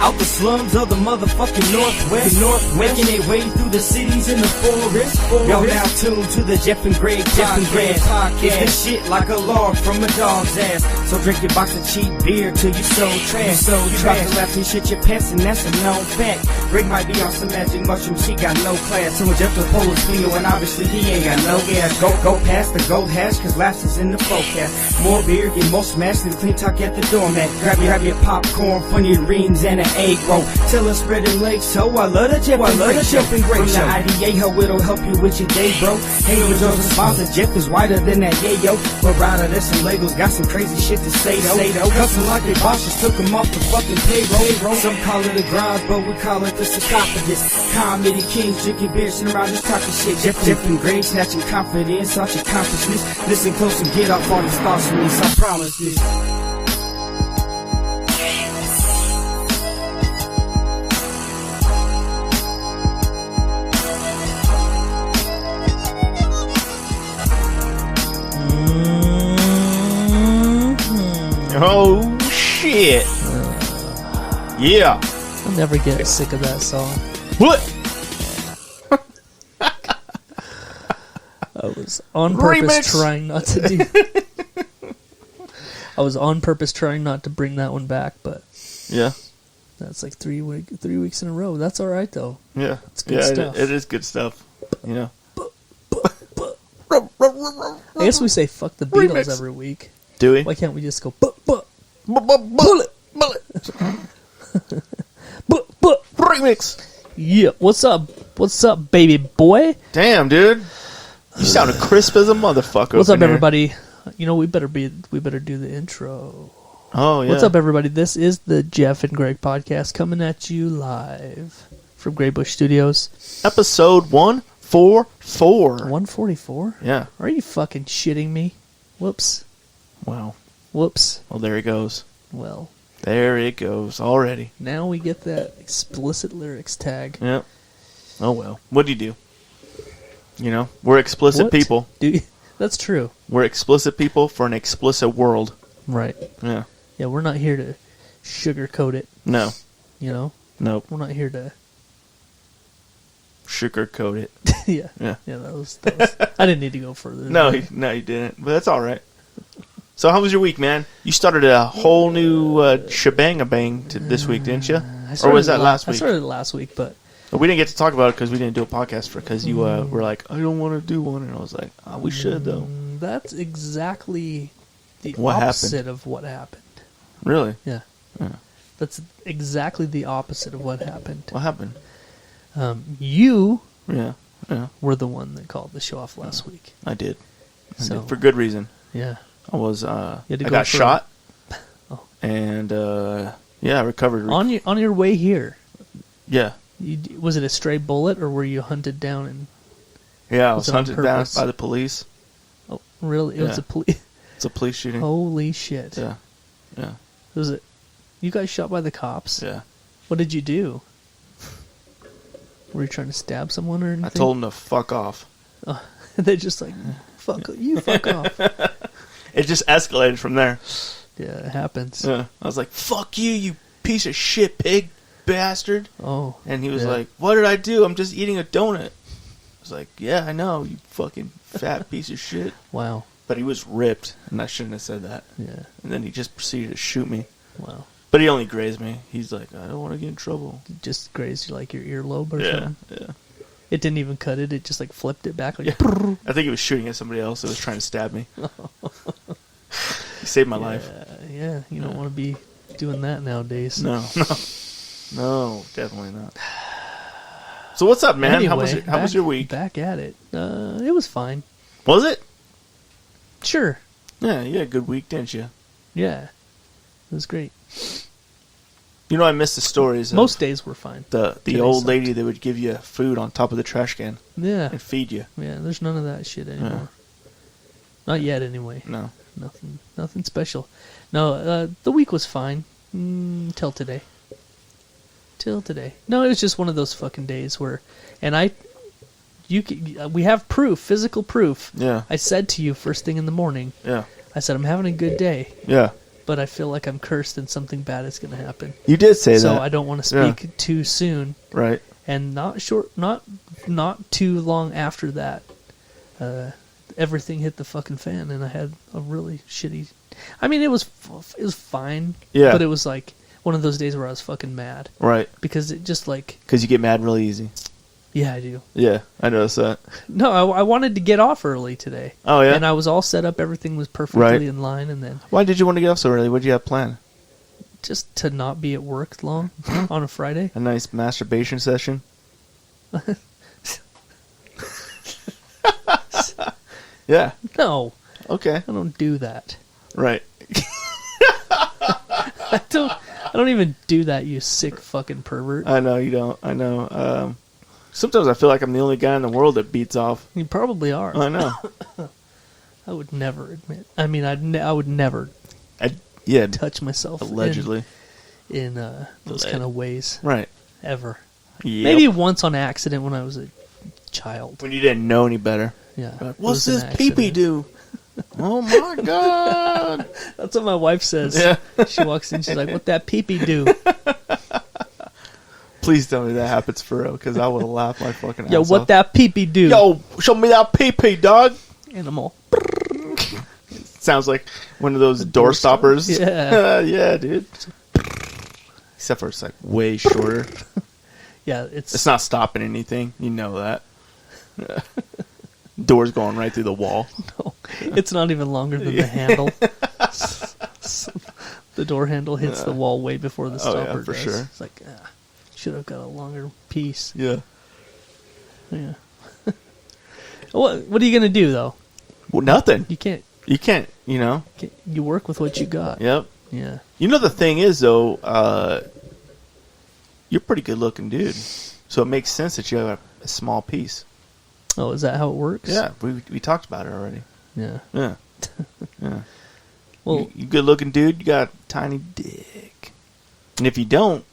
Out the slums of the motherfucking Northwest, making their way through the cities in the forest. Y'all now tuned to the Jeff and Greg podcast. It's the shit like a log from a dog's ass. So drink your box of cheap beer till you so trash. You about to laugh and shit your pants, and that's a known fact. Greg might be on some magic mushroom, she got no class. So Jeff the polo finger, and obviously he ain't got no gas. Go past the gold hash, cause laughs is in the forecast. More beer, get more smashed than clean talk at the doormat. Grab your popcorn, funny rings, and an egg roll. Tell us spread the legs, so I love the Jeff and Greg show. From the IDA, how it'll help you with your day, bro. Hey, with your sponsor, Jeff is whiter than that yayo. But rather, there's some Legos, got some crazy shit to say though. Cussing like they bosses took them off the fucking payroll. Some call it a garage, but we call it the sarcophagus. Comedy kings drinking beer, sitting around just talking shit. Jeff and Greg snatching confidence out your consciousness. Listen close and get off all these thoughts from this, I promise this. Oh shit! Yeah. I'll never get sick of that song. What? I was on purpose Remix. trying not to do. I was on purpose trying not to bring that one back, but Yeah. that's like 3 weeks in a row. That's all right though. Yeah. It's good stuff. It is good stuff. You know. I guess we say "fuck the Beatles" Remix. every week. Do we? Why can't we just go Bullet. Remix. Yeah, what's up? What's up, baby boy? Damn, dude. You sounded crisp as a motherfucker. What's up up, in here. everybody? You know, we better do the intro. Oh, yeah. What's up, everybody? This is the Jeff and Greg podcast coming at you live from Grey Bush Studios. Episode 144. 144? Yeah. Are you fucking shitting me? Whoops. Wow. Whoops. Well, there it goes. Well, There it goes already. now we get that explicit lyrics tag. Yep. Oh, well. What do you do? You know, we're explicit What? people. That's true. We're explicit people for an explicit world. Right. Yeah. Yeah, we're not here to sugarcoat it, No. you know? Nope. We're not here to... Sugarcoat it. yeah. Yeah. Yeah, that was... I didn't need to go further. than No, that. you didn't. But that's all right. So how was your week, man? You started a whole new shebang-a-bang this week, didn't you? Or was that last I week? started last week, but... We didn't get to talk about it because we didn't do a podcast because you were like, I don't want to do one. And I was like, oh, we should, though. That's exactly the What opposite happened? of what happened. Really? Yeah. That's exactly the opposite of what happened. What happened? You Yeah. Yeah. were the one that called the show off last week. I did. So- For good reason. Yeah. I was, had to I go got for- shot. Oh. And, yeah, I recovered. On your way here, Yeah. was it a stray bullet or were you hunted down and... Yeah, I Was was it on hunted down purpose? by the police. Oh, really? It was Yeah. a police... It's a police shooting. Holy shit. Yeah. Yeah. Was it... You guys shot by the cops? Yeah. What did you do? Were you trying to stab someone or anything? I told them to fuck off. They're just like, fuck off. It just escalated from there. Yeah, it happens. Yeah. I was like, fuck you, you piece of shit pig bastard. Oh. And he was yeah. like, what did I do? I'm just eating a donut. I was like, yeah, I know, you fucking fat piece of shit. Wow. But he was ripped, and I shouldn't have said that. Yeah. And then he just proceeded to shoot me. Wow. But he only grazed me. He's like, I don't want to get in trouble. Just grazed you like your earlobe or Yeah, something? yeah. It didn't even cut it. It just like flipped it back. Like, Yeah. I think he was shooting at somebody else that was trying to stab me. He saved my life. Yeah, you don't want to be doing that nowadays. No, no, definitely not. So what's up, man? Anyway, How was your week? Back at it. It was fine. Was it? Sure. Yeah, you had a good week, didn't you? Yeah. It was great. You know, I missed the stories of Most days were fine. the Today old sucked. lady that would give you food on top of the trash can Yeah. and feed you. Yeah, there's none of that shit anymore. Not yet, anyway. No. Nothing special. No, the week was fine. Till today. No, it was just one of those fucking days where... And we have proof, physical proof. Yeah. I said to you first thing in the morning, Yeah. I said, I'm having a good day. Yeah. but I feel like I'm cursed and something bad is going to happen. You did say So that. I don't want to speak too soon. Right. And not too long after that, everything hit the fucking fan, and I had a really shitty. I mean, it was fine. Yeah. But it was like one of those days where I was fucking mad. Right. Because it just like. Because you get mad really easy. Yeah, I do. Yeah, I noticed that. No, I wanted to get off early today. Oh, yeah? And I was all set up. Everything was perfectly in line, and then Why did you want to get off so early? What did you have planned? just to not be at work long on a Friday. A nice masturbation session? Yeah. No, Okay. I don't do that. Right. I don't even do that, you sick fucking pervert. I know you don't. I know. Sometimes I feel like I'm the only guy in the world that beats off. You probably are. I know. I would never admit. I mean, I would never Yeah. touch myself Allegedly. in those kind of ways Right. ever. Yep. Maybe once on accident when I was a child. When you didn't know any better. Yeah. Like, it what's was an this pee-pee accident. do? Oh my god. That's what my wife says. Yeah. She walks in, she's like, "What that pee-pee do?" Please tell me that happens for real, because I would laugh my fucking ass Yo, what off. that pee-pee do? Yo, show me that pee-pee, dog. Animal. Sounds like one of those door stoppers. Yeah. Yeah, dude. Except for it's like way shorter. Yeah, It's not stopping anything. You know that. Door's going right through the wall. No, it's not even longer than the handle. The door handle hits the wall way before the Oh, yeah, stopper for does. sure. It's like, should have got a longer piece. Yeah. Yeah. What are you gonna do though? Well, nothing. You can't. You can't, you know. You work with what you got. Yep. Yeah. You know, the thing is, though, you're a pretty good looking dude. So it makes sense that you have a small piece. Oh, is that how it works? Yeah, we talked about it already. Yeah. Yeah. Yeah. Well, You good looking dude, you got a tiny dick. And if you don't,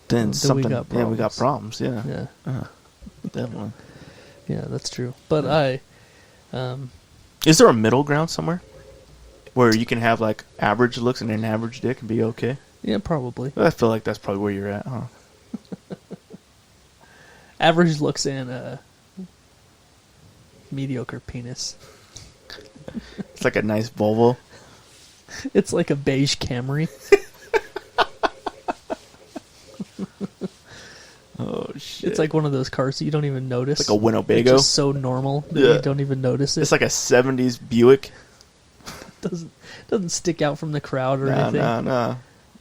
then we something. got Yeah, we got problems. problems. Yeah. yeah. Definitely. Yeah, that's true. But Is there a middle ground somewhere where you can have like average looks and an average dick and be okay? yeah, probably. I feel like that's probably where you're at, huh? Average looks and mediocre penis. It's like a nice Volvo. It's like a beige Camry. Oh shit! It's like one of those cars that you don't even notice. Like a Winnebago. It's just so normal that Yeah. you don't even notice it. It's like a '70s Buick. doesn't stick out from the crowd or anything, No.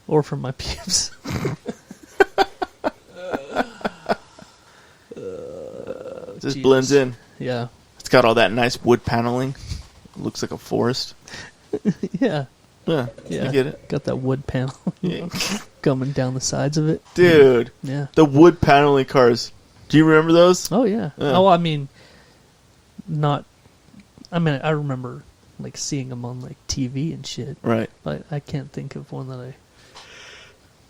or from my pubes. Just Jesus. blends in. Yeah, It's got all that nice wood paneling. It looks like a forest. yeah, Yeah, yeah. I get it. Got that wood panel Yeah. coming down the sides of it. Dude, Yeah. the wood paneling cars. Do you remember those? Oh yeah. Yeah. Oh, I mean, not. I mean, I remember like seeing them on like TV and shit. Right. But I can't think of one that I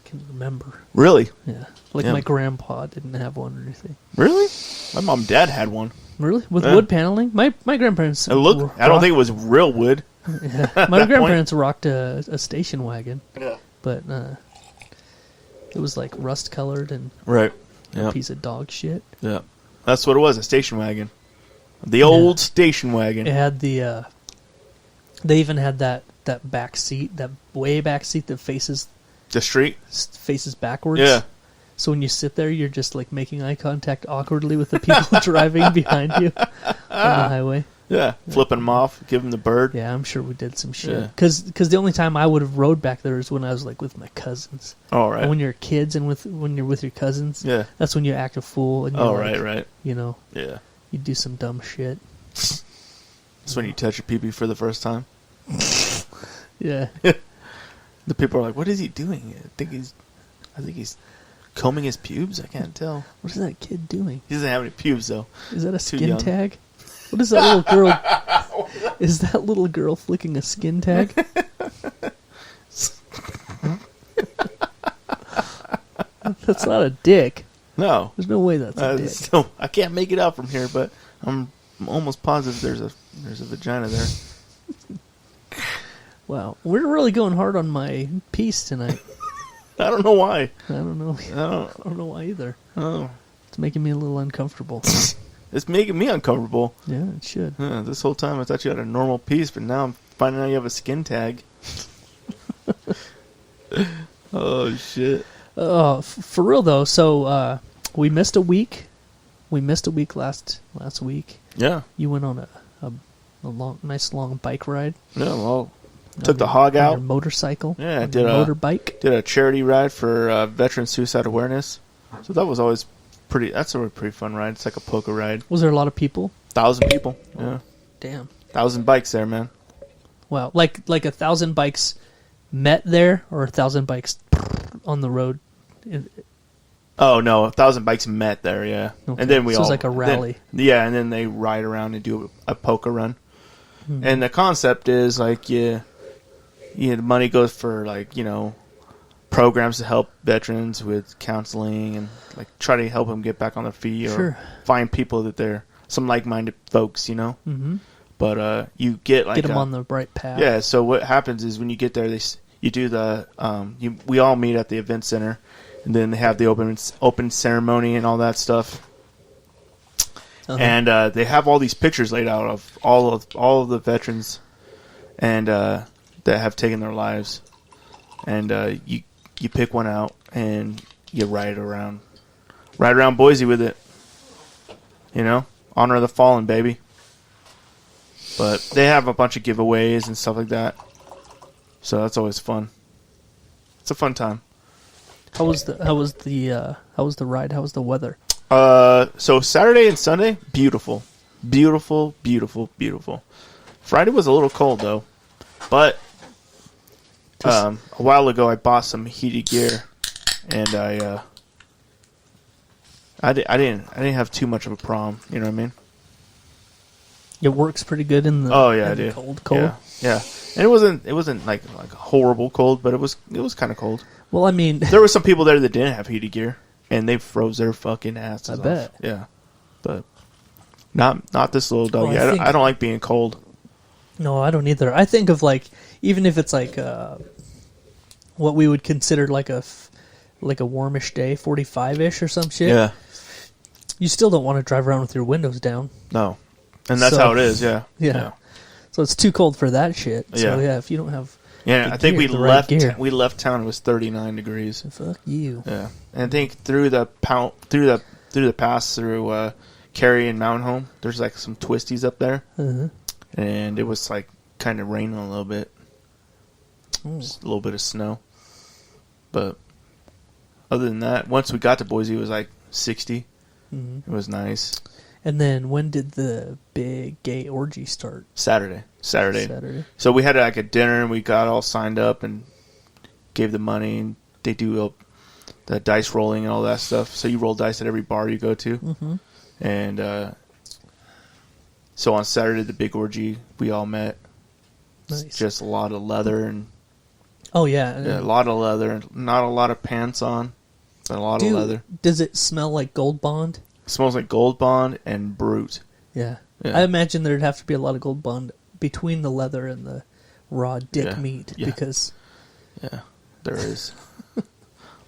can remember. Really? Yeah, like Yeah. my grandpa didn't have one or anything. Really? My mom and dad had one. Really, with Yeah. wood paneling? My grandparents. It looked. I don't think it was real wood. Yeah. at My that grandparents rocked a station wagon, Yeah. but it was like rust colored and Right. a Yeah. piece of dog shit. Yeah. That's what it was. A station wagon. The old station wagon. It had the. They even had that back seat, that way back seat that faces The street. backwards. Yeah. So when you sit there, you're just like making eye contact awkwardly with the people driving behind you on the highway. Yeah. Flipping them off. Give them the bird. Yeah, I'm sure we did some shit. Yeah. Because the only time I would have rode back there is when I was like with my cousins. All right. And when you're kids and when you're with your cousins, Yeah. that's when you act a fool. And you're Oh, like, right. You know, Yeah. you do some dumb shit. That's when you touch your pee-pee for the first time. Yeah. The people are like, "What is he doing?" I think he's combing his pubes. I can't tell. What is that kid doing? He doesn't have any pubes though. Is that a Too skin young. tag? What is that little girl? Is that little girl flicking a skin tag? That's not a dick. No. There's no way that's a dick. So I can't make it out from here, but I'm almost positive there's a vagina there. Wow, we're really going hard on my piece tonight. I don't know why. I don't know. Oh. I don't know why either. Oh. It's making me a little uncomfortable. It's making me uncomfortable. Yeah, it should. Yeah, this whole time I thought you had a normal piece, but now I'm finding out you have a skin tag. Oh, shit. For real, though, so we missed a week. We missed a week last week. Yeah. You went on a nice long bike ride. Yeah, well, took the hog on out. your motorcycle. Yeah, did motorbike. Did a charity ride for Veteran Suicide Awareness. So that was always that's a pretty fun ride. It's like a polka ride. Was there a lot of people? 1,000 people. Yeah. Damn. 1,000 bikes there, man. Wow. Like 1,000 bikes met there, or 1,000 bikes on the road? Oh, no, 1,000 bikes met there, yeah. Okay. And then we so all... it's like a rally. And then they ride around and do a polka run. Mm-hmm. And the concept is, like, the money goes for, like, programs to help veterans with counseling and, like, try to help them get back on their feet or find people that they're some like-minded folks, Mm-hmm. But you get, like... Get them on the right path. Yeah, so what happens is when you get there, you do the... we all meet at the event center, and then they have the open ceremony and all that stuff. Uh-huh. And they have all these pictures laid out of all of the veterans and that have taken their lives. And you pick one out and you ride around Boise with it. Honor the fallen, baby. But they have a bunch of giveaways and stuff like that. So that's always fun. It's a fun time. How was the ride? How was the weather? So Saturday and Sunday, beautiful. Beautiful, beautiful, beautiful. Friday was a little cold though. But a while ago I bought some heated gear and I didn't have too much of a problem, you know what I mean? It works pretty good in the I do. Cold. Yeah. And it wasn't like horrible cold, but it was kind of cold. Well, I mean, there were some people there that didn't have heated gear, and they froze their fucking asses off. I bet. Yeah, but not this little doggy. Well, I don't like being cold. No, I don't either. I think of even if it's what we would consider like a warmish day, 45-ish or some shit. Yeah. You still don't want to drive around with your windows down. No, and that's how it is. Yeah. Yeah. So it's too cold for that shit. So yeah, if you don't have. Yeah, I think we left town. It was 39 degrees. Fuck you. Yeah, and I think through the pass through Cary and Mountain Home, there's like some twisties up there, and it was like kind of raining a little bit, just a little bit of snow. But other than that, once we got to Boise, it was like 60. It was nice. And then when did the big gay orgy start? Saturday. So we had like a dinner and we got all signed up and gave the money. And they do the dice rolling and all that stuff. So you roll dice at every bar you go to. Mm-hmm. And so on Saturday, the big orgy, we all met. Nice. Just a lot of leather and. Oh yeah, a lot of leather and not a lot of pants on, but a lot of leather. Does it smell like Gold Bond? It smells like Gold Bond and Brute. Yeah. I imagine there'd have to be a lot of Gold Bond between the leather and the raw dick meat because. Yeah, there is. A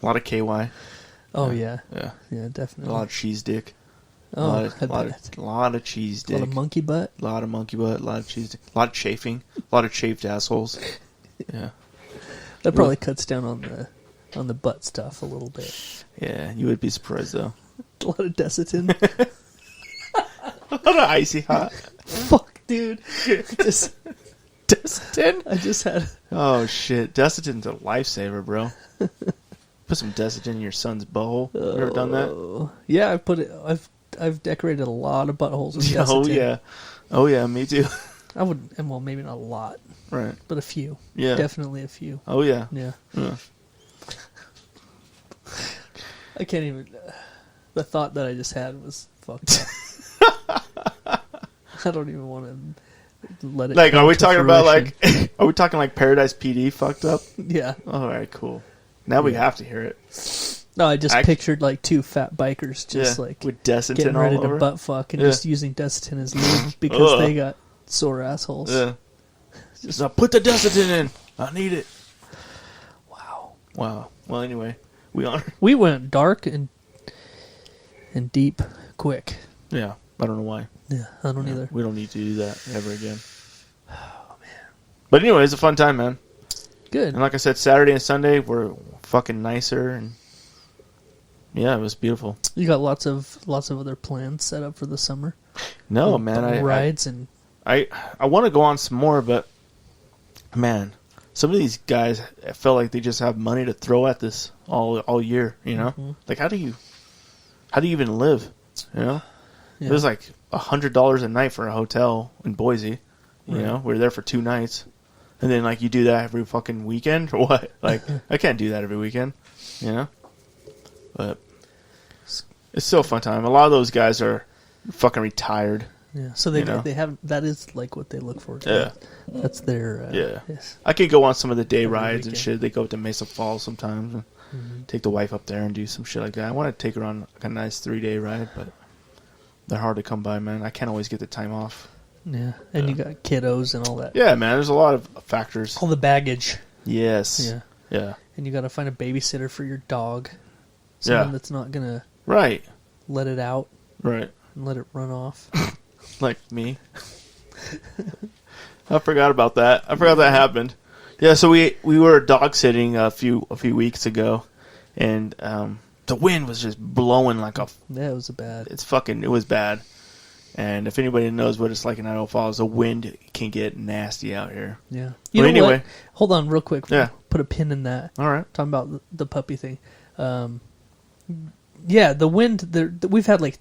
lot of KY. Oh yeah. Yeah, definitely. A lot of cheese dick. Oh, a lot of cheese dick. A lot of monkey butt. A lot of monkey butt. A lot of cheese dick. A lot of chafing. A lot of chafed assholes. Yeah. That probably cuts down on the butt stuff a little bit. Yeah, you would be surprised though. A lot of Desitin. A lot of icy hot. Fuck, dude. Desitin? I just had. Oh shit, Desitin's a lifesaver, bro. Put some Desitin in your son's butthole. You ever done that? Yeah, I've decorated a lot of buttholes with Desitin. Oh yeah, me too. I would, well, maybe not a lot, right? But a few. Yeah, definitely a few. Oh yeah. I can't even. The thought that I just had was fucked up. I don't even want to let it. Like, are we talking about are we talking like Paradise PD fucked up? Yeah. All right, cool. Now we have to hear it. No, I just pictured like two fat bikers just like with Desitin getting all ready over. to butt fuck and just using Desitin as lube because they got sore assholes. Yeah. So put the Desitin in. I need it. Wow. Wow. Well, anyway, We went dark and deep quick. Yeah, I don't know why. Yeah, I don't either. We don't need to do that ever again. Oh, man. But anyway, it's a fun time, man. Good. And like I said, Saturday and Sunday were fucking nicer, and yeah, it was beautiful. You got lots of other plans set up for the summer. No, man, rides and I want to go on some more, but man, some of these guys, I felt like they just have money to throw at this all year. You know, like how do you even live? You know, it was like $100 a night for a hotel in Boise. You know, we were there for 2 nights. And then, like, you do that every fucking weekend or what? Like, I can't do that every weekend, you know? But it's still a fun time. A lot of those guys are fucking retired. Yeah, so they have, that is like what they look for. Yeah. That's their, Yes. I could go on some of the day rides and shit. They go up to Mesa Falls sometimes and take the wife up there and do some shit like that. I want to take her on like a nice 3-day ride, but they're hard to come by, man. I can't always get the time off. Yeah, and you got kiddos and all that. Yeah, man, there's a lot of factors. All the baggage. Yes. Yeah. Yeah. And you got to find a babysitter for your dog. Someone that's not going to let it out. Right. And let it run off. Like me. I forgot about that. I forgot that happened. Yeah, so we were dog sitting a few weeks ago, and the wind was just blowing like a... Yeah, it was bad. It was bad. And if anybody knows what it's like in Idaho Falls, the wind can get nasty out here. Yeah. But anyway. What? Hold on real quick. Yeah. Put a pin in that. All right. Talking about the puppy thing. Yeah, the wind, we've had like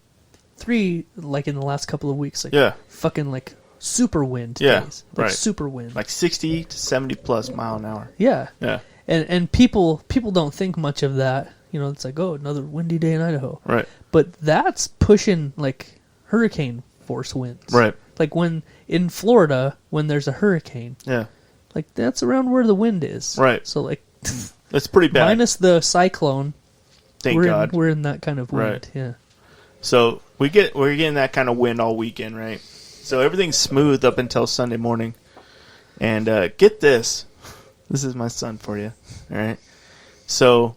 3, like in the last couple of weeks. Like fucking like super wind days. Like super wind. Like 60 to 70 plus mile an hour. Yeah. Yeah. And people don't think much of that. You know, it's like, oh, another windy day in Idaho. Right. But that's pushing like hurricane force winds. Right. Like when in Florida, when there's a hurricane. Yeah. Like that's around where the wind is. Right. So like it's pretty bad. Minus the cyclone. Thank God. We're in that kind of wind. Right. Yeah. So we're getting that kind of wind all weekend, right? So everything's smooth up until Sunday morning. And get this. This is my son for you. All right. So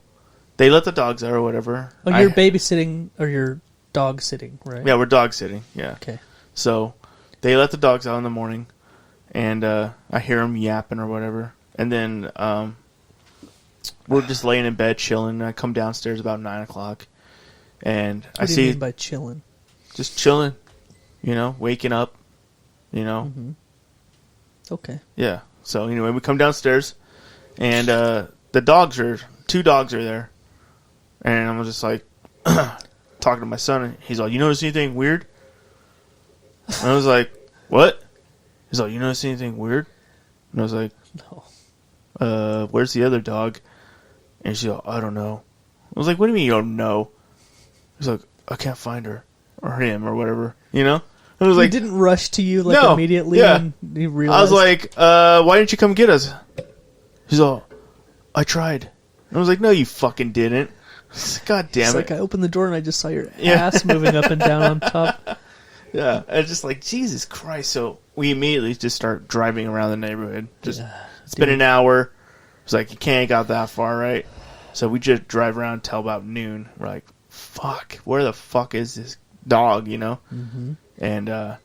they let the dogs out or whatever. Oh, you're babysitting or you're dog sitting, right? Yeah, we're dog sitting. Yeah. Okay. So they let the dogs out in the morning, and I hear them yapping or whatever. And then we're just laying in bed chilling. I come downstairs about 9 o'clock, and what do you mean by chilling? Just chilling, waking up, Mm-hmm. Okay. Yeah. So anyway, we come downstairs, and the dogs are 2 dogs are there, and I'm just like talking to my son, and he's like, "You notice anything weird?" And I was like, "What?" He's like, "You notice anything weird?" And I was like, "No." Where's the other dog? And she's like, "I don't know." I was like, "What do you mean you don't know?" He's like, "I can't find her or him or whatever." I was like, he didn't rush to you immediately when you realized. I was like, "Why didn't you come get us?" He's all, "I tried." I was like, "No, you fucking didn't." God damn it! Like I opened the door and I just saw your ass moving up and down on top. Yeah, I was just like, Jesus Christ! So we immediately just start driving around the neighborhood. It's been an hour. It's like you can't got that far, right? So we just drive around till about noon. We're like, "Fuck! Where the fuck is this dog?" Mm-hmm. And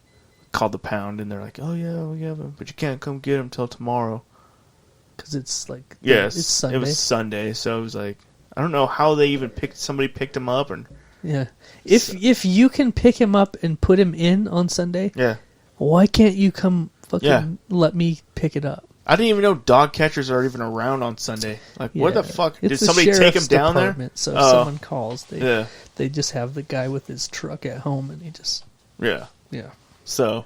called the pound, and they're like, "Oh yeah, we have him, but you can't come get him till tomorrow." Because it's like it's Sunday. It was Sunday, so it was like I don't know how they even somebody picked him up, and if you can pick him up and put him in on Sunday, why can't you come let me pick it up? I didn't even know dog catchers are even around on Sunday. Like, what the fuck? Did somebody take him down there? So if someone calls, they just have the guy with his truck at home, and he just yeah. So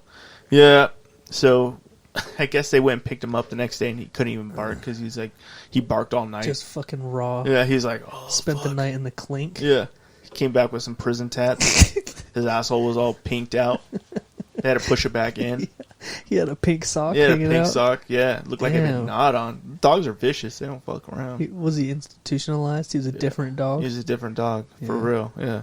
I guess they went and picked him up the next day, and he couldn't even bark because he's like he barked all night, just fucking raw. Yeah, he's like spent the night in the clink. Yeah, he came back with some prison tats. His asshole was all pinked out. They had to push it back in. He had a pink sock. Yeah, hanging a pink out. sock. Yeah, looked like it had a knot on. Dogs are vicious. They don't fuck around. Was he institutionalized? He was a different dog. He was a different dog for real. Yeah.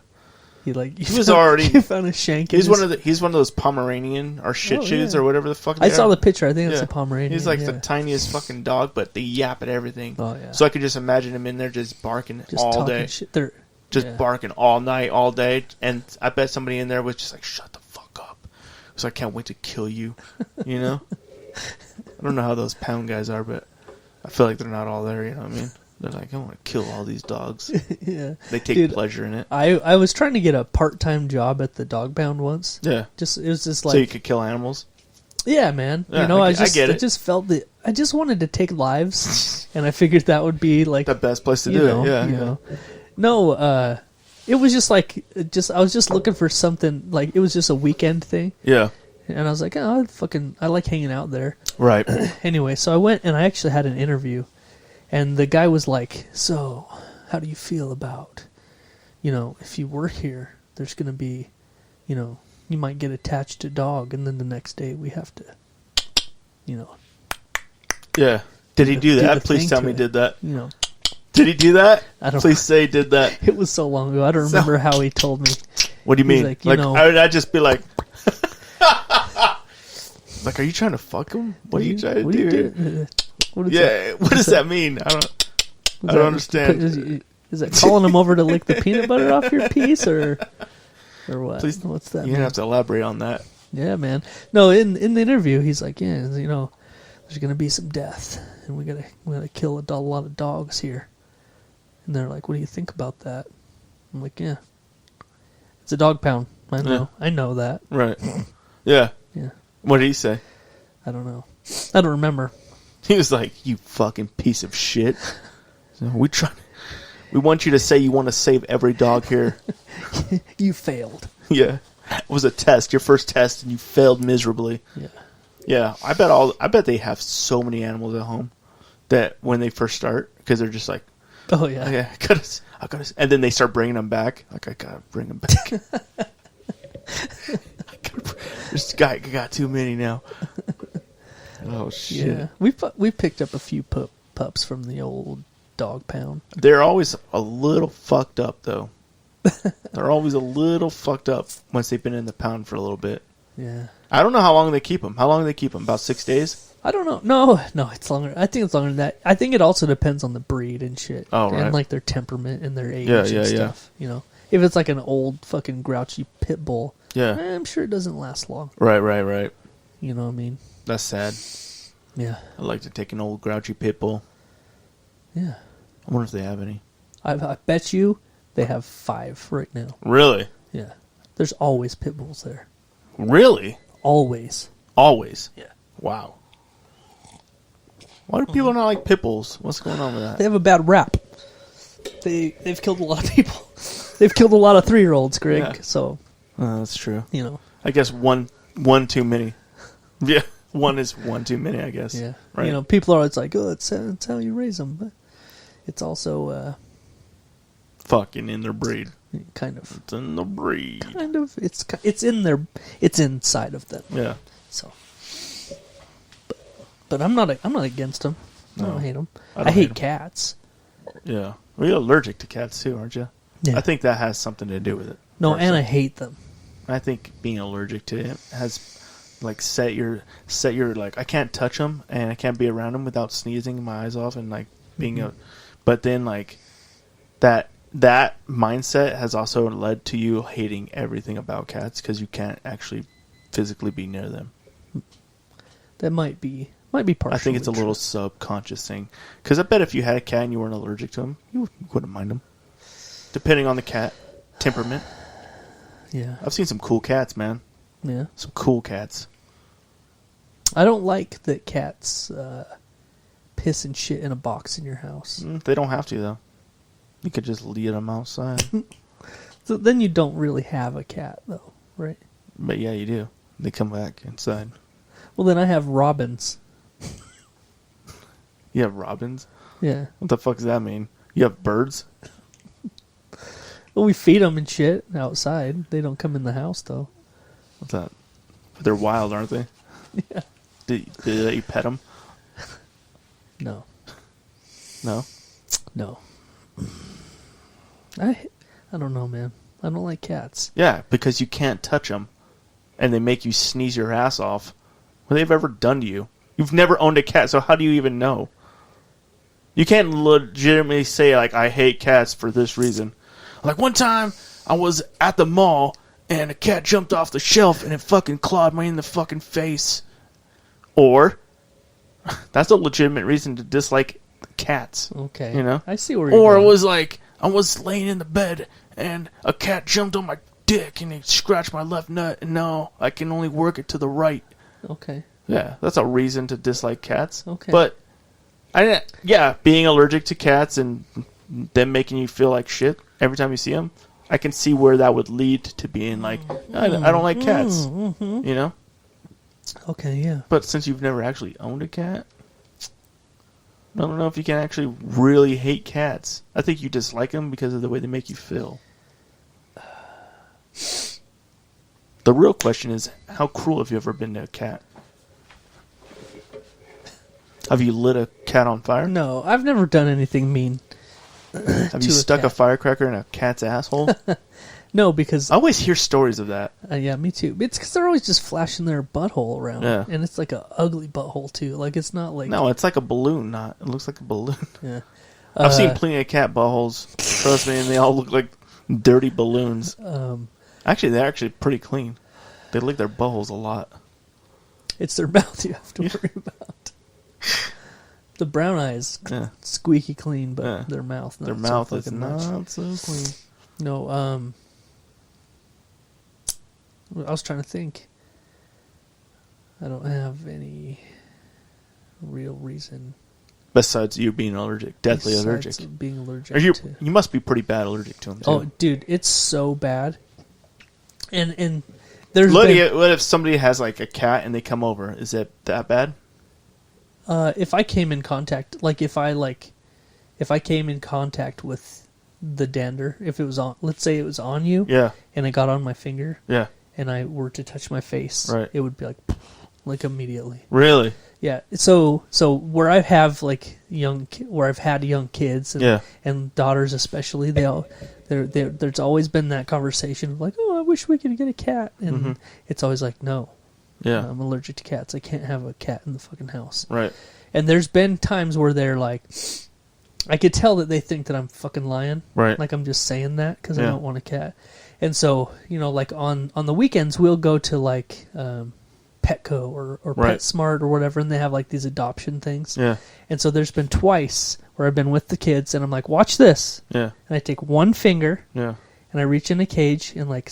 He was already. He found a shank. He's one of those Pomeranian or Shih Tzus or whatever the fuck. I saw the picture. I think it's a Pomeranian. He's like the tiniest fucking dog, but they yap at everything. Oh yeah. So I could just imagine him in there just barking all day, shit. Barking all night, all day, and I bet somebody in there was just like, "Shut the fuck up," because I can't wait to kill you. You know. I don't know how those pound guys are, but I feel like they're not all there. You know what I mean? They're like, I want to kill all these dogs. Yeah. They take pleasure in it. I was trying to get a part-time job at the dog pound once. Yeah. It was just like... So you could kill animals? Yeah, man. Yeah, you know, I get it. just felt that... I just wanted to take lives, and I figured that would be like... The best place to do it, yeah. You know. No, it was just like... I was just looking for something, like, it was just a weekend thing. Yeah. And I was like, oh, I like hanging out there. Right. Anyway, so I went, and I actually had an interview. And the guy was like, so, how do you feel about, if you work here, there's going to be, you might get attached to a dog, and then the next day we have to, Yeah. Did he do that? Please tell me he did that. Did he do that? I don't Please say he did that. It was so long ago. I don't remember how he told me. What do you mean? Like, I'd just be like... Like, are you trying to fuck him? What are you trying to do? What does that mean? I don't understand. Is that calling him over to lick the peanut butter off your piece, or what? Please, what's that? You have to elaborate on that. Yeah, man. No, in the interview, he's like, yeah, there's gonna be some death, and we gotta kill a lot of dogs here. And they're like, what do you think about that? I'm like, yeah, it's a dog pound. I know, I know that. Right. Yeah. Yeah. What did he say? I don't know. I don't remember. He was like, "You fucking piece of shit." So we want you to say you want to save every dog here. You failed. Yeah, it was a test, your first test, and you failed miserably. Yeah. Yeah, I bet they have so many animals at home that when they first start, because they're just like, oh yeah, okay, I gotta, and then they start bringing them back. Like, I gotta bring them back. This guy got too many now. Oh shit! Yeah, we picked up a few pups from the old dog pound. They're always a little fucked up, though. They're always a little fucked up once they've been in the pound for a little bit. Yeah. I don't know how long they keep them. How long do they keep them? About 6 days? I don't know. No, it's longer. I think it's longer than that. I think it also depends on the breed and shit. Oh, right. And like their temperament and their age and stuff. If it's like an old fucking grouchy pit bull, yeah, I'm sure it doesn't last long. Right. You know what I mean? That's sad. Yeah. I'd like to take an old grouchy pit bull. Yeah. I wonder if they have any. I bet you they have 5 right now. Really? Yeah. There's always pit bulls there. Really? Always. Yeah. Wow. Why do people not like pit bulls? What's going on with that? They have a bad rap. They've killed a lot of people. They've killed a lot of 3-year-olds, Greg. Yeah. So. That's true. I guess one too many. Yeah. One is one too many, I guess. Yeah. Right. People are always like, oh, it's how you raise them. But it's also... fucking in their breed. Kind of. It's in the breed. Kind of. It's in their... It's inside of them. Yeah. So... But I'm not against them. No. I don't hate them. I hate cats. Yeah. Well, you're allergic to cats, too, aren't you? Yeah. I think that has something to do with it. No, and I hate them. I think being allergic to it has... Like set your like I can't touch them and I can't be around them without sneezing my eyes off and like being but then like that mindset has also led to you hating everything about cats because you can't actually physically be near them. That might be partially. I think it's a little subconscious thing because I bet if you had a cat and you weren't allergic to them, you wouldn't mind them. Depending on the cat temperament. Yeah, I've seen some cool cats, man. Yeah, some cool cats. I don't like that cats piss and shit in a box in your house. They don't have to, though. You could just leave them outside. So then you don't really have a cat, though, right? But yeah, you do. They come back inside. Well, then I have robins. You have robins? Yeah. What the fuck does that mean? You have birds? Well, we feed them and shit outside. They don't come in the house, though. What's that? But they're wild, aren't they? Yeah. Did they let you pet them? No. No? No. I don't know, man. I don't like cats. Yeah, because you can't touch them, and they make you sneeze your ass off. What they've ever done to you? You've never owned a cat, so how do you even know? You can't legitimately say, like, I hate cats for this reason. Like, one time, I was at the mall, and a cat jumped off the shelf, and it fucking clawed me in the fucking face. Or, that's a legitimate reason to dislike cats. Okay. You know? I see where you're Or going. it was like, I was laying in the bed, and a cat jumped on my dick, and it scratched my left nut, and now I can only work it to the right. Okay. Yeah, that's a reason to dislike cats. Okay. But, being allergic to cats and them making you feel like shit every time you see them, I can see where that would lead to being like, I don't like cats. Mm-hmm. You know? Okay, yeah. But since you've never actually owned a cat, I don't know if you can actually really hate cats. I think you dislike them because of the way they make you feel. The real question is, how cruel have you ever been to a cat? Have you lit a cat on fire? No, I've never done anything mean. Have you to a stuck a cat. firecracker in a cat's asshole? No, because I always hear stories of that. yeah, me too. It's because they're always just flashing their butthole around, Yeah. and it's like a ugly butthole too. Like it's not like No, it's like a balloon. It looks like a balloon. yeah. I've seen plenty of cat buttholes. Trust me, and they all look like dirty balloons. Actually, they're actually pretty clean. They lick their buttholes a lot. It's their mouth you have to worry about. The brown eyes Yeah. squeaky clean, but Yeah. their mouth not Their so mouth is fucking much. not so clean. No, I was trying to think. I don't have any real reason. Besides you being allergic, deathly besides allergic. being allergic Or you to. must be pretty bad allergic to them too. Oh, dude, it's so bad. And there's What been, if somebody has like a cat and they come over? Is it that bad? if I came in contact, if I came in contact with the dander, if it was on, let's say it was on you, Yeah, and it got on my finger, yeah. and I were to touch my face, Right. it would be like immediately. Really? Yeah. So where I have where I've had young kids and, Yeah. and daughters especially, there's always been that conversation of like, oh, I wish we could get a cat, and it's always like, no, Yeah. I'm allergic to cats. I can't have a cat in the fucking house. Right. And there's been times where they're like, I could tell that they think that I'm fucking lying. Right. Like I'm just saying that because I Yeah. don't want a cat. And so, like on the weekends, we'll go to like Petco or Right. PetSmart or whatever, and they have like these adoption things. Yeah. And so there's been twice where I've been with the kids, and I'm like, watch this. Yeah. And I take one finger, Yeah. and I reach in a cage and like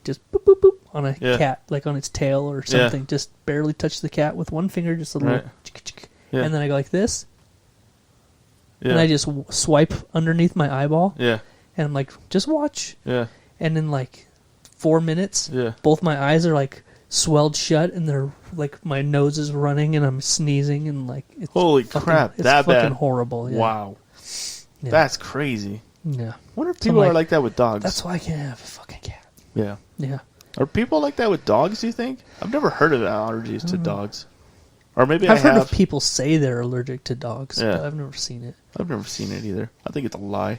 just boop, boop, boop on a Yeah. cat, like on its tail or something. Just barely touch the cat with one finger, just a little. Right. Yeah. And then I go like this, Yeah. and I just swipe underneath my eyeball, Yeah. and I'm like, just watch. Yeah. And in like 4 minutes, Yeah. both my eyes are like swelled shut, and they're like my nose is running, and I'm sneezing, and like it's Holy fucking, crap, it's that fucking bad. horrible. Yeah. Wow. Yeah. That's crazy. Yeah. I wonder if So people I'm are like that with dogs. That's why I can't have a fucking cat. Yeah. Yeah. Are people like that with dogs, do you think? I've never heard of allergies to dogs. Or maybe I've I heard have. of people say they're allergic to dogs, Yeah. but I've never seen it. I've never seen it either. I think it's a lie.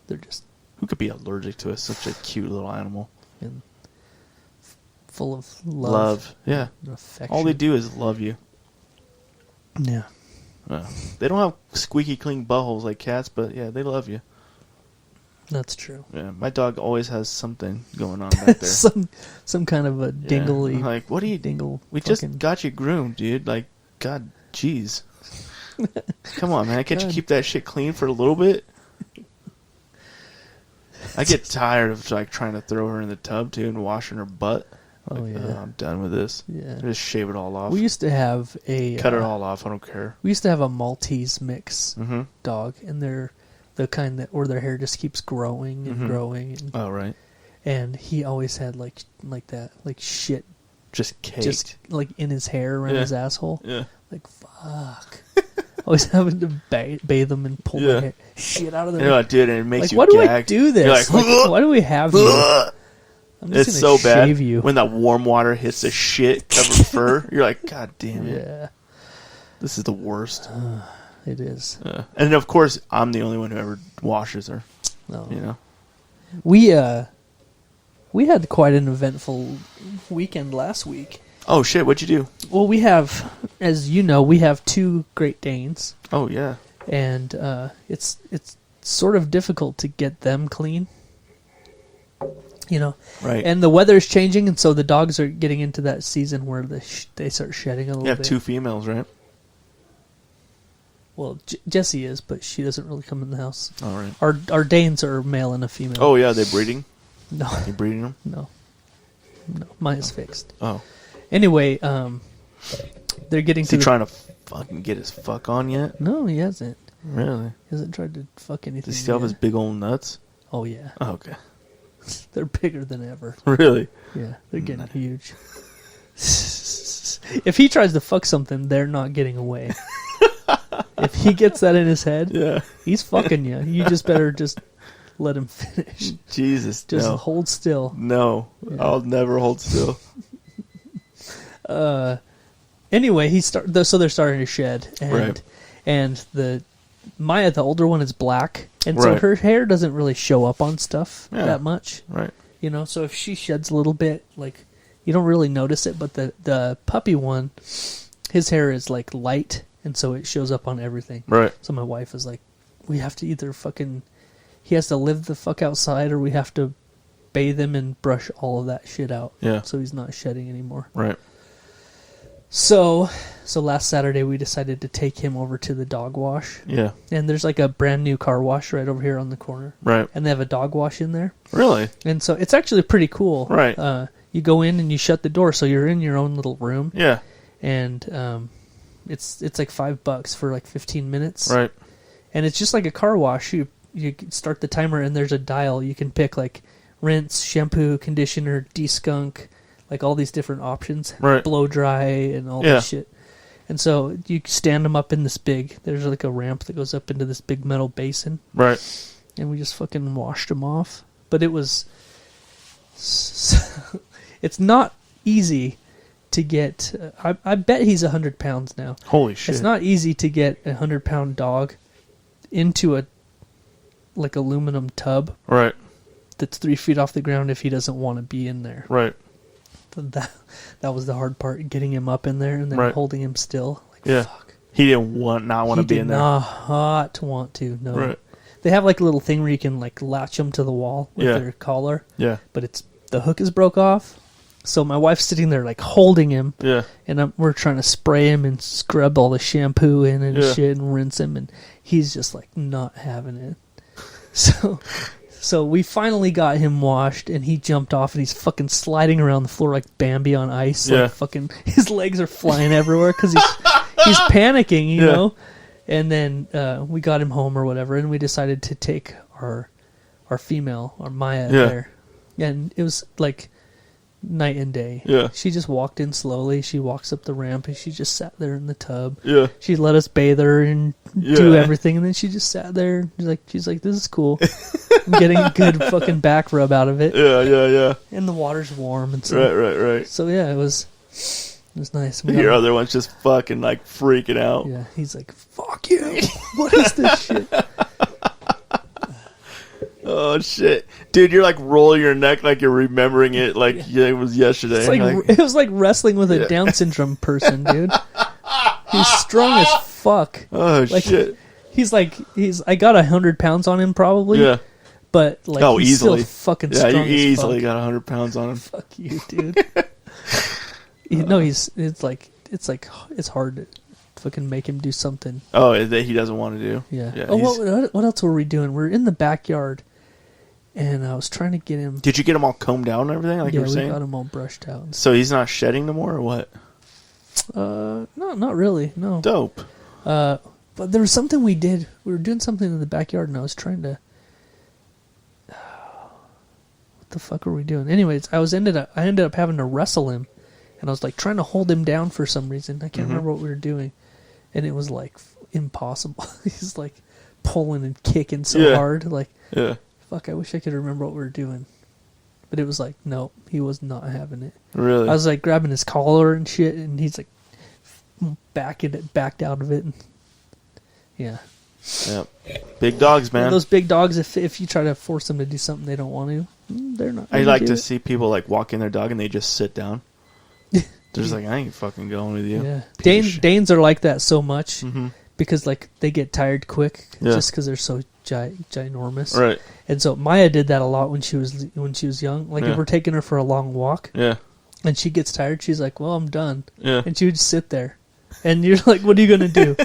They're just Who could be allergic to such a cute little animal? full of love. Yeah. And affection. All they do is love you. Yeah. They don't have squeaky clean buttholes like cats, but yeah, they love you. That's true. Yeah, my dog always has something going on back there. some kind of a Yeah. dingly I'm like, what are you? dingle. We fucking, just got you groomed, dude. Like, God, jeez. Come on, man. Can't you God. keep that shit clean for a little bit? I get tired of like trying to throw her in the tub too and washing her butt. Oh, Like, yeah. I'm done with this. Yeah. Just shave it all off. We used to have a Cut it all off. I don't care. We used to have a Maltese mix Mm-hmm. dog, and they're the kind that where their hair just keeps growing and growing, Oh, right. and he always had like that shit Just caked. just like in his hair around Yeah. his asshole. Yeah. Like fuck. Always having to bathe them and pull Yeah. my hair, shit out of their. You know, I did, and it makes Like, you why do I gag. do this? You're like, Like, why do we have you? I'm just it's gonna so bad. shave you. When that warm water hits the shit covered fur, you're like, God damn it. Yeah, This is the worst. it is. And of course, I'm the only one who ever washes her. No. You know? We had quite an eventful weekend last week. Oh shit! What'd you do? Well, we have, as you know, we have 2 Great Danes, Oh yeah. and it's sort of difficult to get them clean. You know, Right. and the weather's changing, and so the dogs are getting into that season where they start shedding a little You have bit. 2 females, right? Well, Jessie is, but she doesn't really come in the house. All right. Our Danes are a male and a female. Oh yeah, they breeding. No, You breeding them? no, mine is fixed. Oh. Anyway, they're getting Is to he trying to fucking get his fuck on yet? No, he hasn't. Really? He hasn't tried to fuck anything. Does he still have his yet. big old nuts? Oh yeah, Oh, okay. they're bigger than ever. Really? Yeah, they're getting huge. If he tries to fuck something, they're not getting away. If he gets that in his head, Yeah. he's fucking you. You just better just let him finish. Jesus. Just no. hold still. No. Yeah. I'll never hold still. Anyway, so they're starting to shed, and Right. and the Maya, the older one, is black, and so Right. her hair doesn't really show up on stuff Yeah. that much. Right. You know, so if she sheds a little bit, like, you don't really notice it, but the puppy one, his hair is like light, and so it shows up on everything. Right. So my wife is like, we have to either he has to live the fuck outside, or we have to bathe him and brush all of that shit out. Yeah. So he's not shedding anymore. Right. So last Saturday we decided to take him over to the dog wash. Yeah. And there's like a brand new car wash right over here on the corner. Right. And they have a dog wash in there. Really? And so it's actually pretty cool. Right. You go in and you shut the door, so you're in your own little room. Yeah. And it's like $5 for like 15 minutes. Right. And it's just like a car wash. You start the timer and there's a dial. You can pick like rinse, shampoo, conditioner, de-skunk, like all these different options. Right. Blow dry and all Yeah. this shit. And so you stand them up in this there's like a ramp that goes up into this big metal basin. Right. And we just fucking washed them off. But it was... it's not easy to get... I bet he's 100 pounds now. Holy shit. It's not easy to get a 100-pound dog into a like aluminum tub Right. that's 3 feet off the ground if he doesn't want to be in there. Right. That was the hard part, getting him up in there and then Right. holding him still. Like, Yeah. fuck. He didn't not want to be in there. He did not want to, no. Right. They have like a little thing where you can like latch them to the wall with Yeah. their collar, Yeah. but the hook is broke off. So my wife's sitting there like holding him, Yeah. and we're trying to spray him and scrub all the shampoo in and Yeah. shit and rinse him, and he's just like not having it. So we finally got him washed, and he jumped off, and he's fucking sliding around the floor like Bambi on ice. Yeah. Like fucking, his legs are flying everywhere because he's panicking, you Yeah. know. And then we got him home or whatever, and we decided to take our female, our Maya, Yeah. there, and it was like night and day. Yeah. She just walked in slowly. She walks up the ramp, and she just sat there in the tub. Yeah. She let us bathe her and do Yeah. everything, and then she just sat there. She's like, this is cool. I'm getting a good fucking back rub out of it, Yeah. Yeah. Yeah. and the water's warm, and so Right. so yeah, it was nice. We got Your him- other one's just fucking like freaking out. yeah, he's like, fuck you. What is this shit? Oh shit, dude! You're like rolling your neck like you're remembering it like it was yesterday. It's like it was like wrestling with a Yeah. Down syndrome person, dude. He's strong as fuck. oh Like shit, I got 100 pounds on him probably. yeah. But like Oh, he's easily. still fucking Yeah, strong you as easily fuck. got 100 pounds on him. Fuck you, dude. It's hard to fucking make him do something. Oh, that he doesn't want to do. Yeah. Yeah, Oh, he's- what else were we doing? We're in the backyard, and I was trying to get him. Did you get him all combed down and everything, like Yeah, you were we saying? got him all brushed out. So he's not shedding no more, or what? No, not really. No. Dope. But there was something we did. We were doing something in the backyard, and I was trying to. What the fuck were we doing? Anyways, I ended up having to wrestle him, and I was like trying to hold him down for some reason. I can't remember what we were doing, and it was like impossible. He's like pulling and kicking so Yeah. hard, like Yeah. fuck. I wish I could remember what we were doing, but it was like no, he was not having it. Really? I was like grabbing his collar and shit, and he's like backed out of it. And, yeah, Yep. Big dogs, man. And those big dogs, if you try to force them to do something they don't want to, they're not. I like to see people like walking their dog and they just sit down. They're just like, I ain't fucking going with you. Yeah. Danes are like that so much because like they get tired quick just because they're so ginormous. Right. And so Maya did that a lot when she was young. Like if we're taking her for a long walk, and she gets tired, she's like, "Well, I'm done." Yeah. And she would just sit there, and you're like, "What are you gonna do?"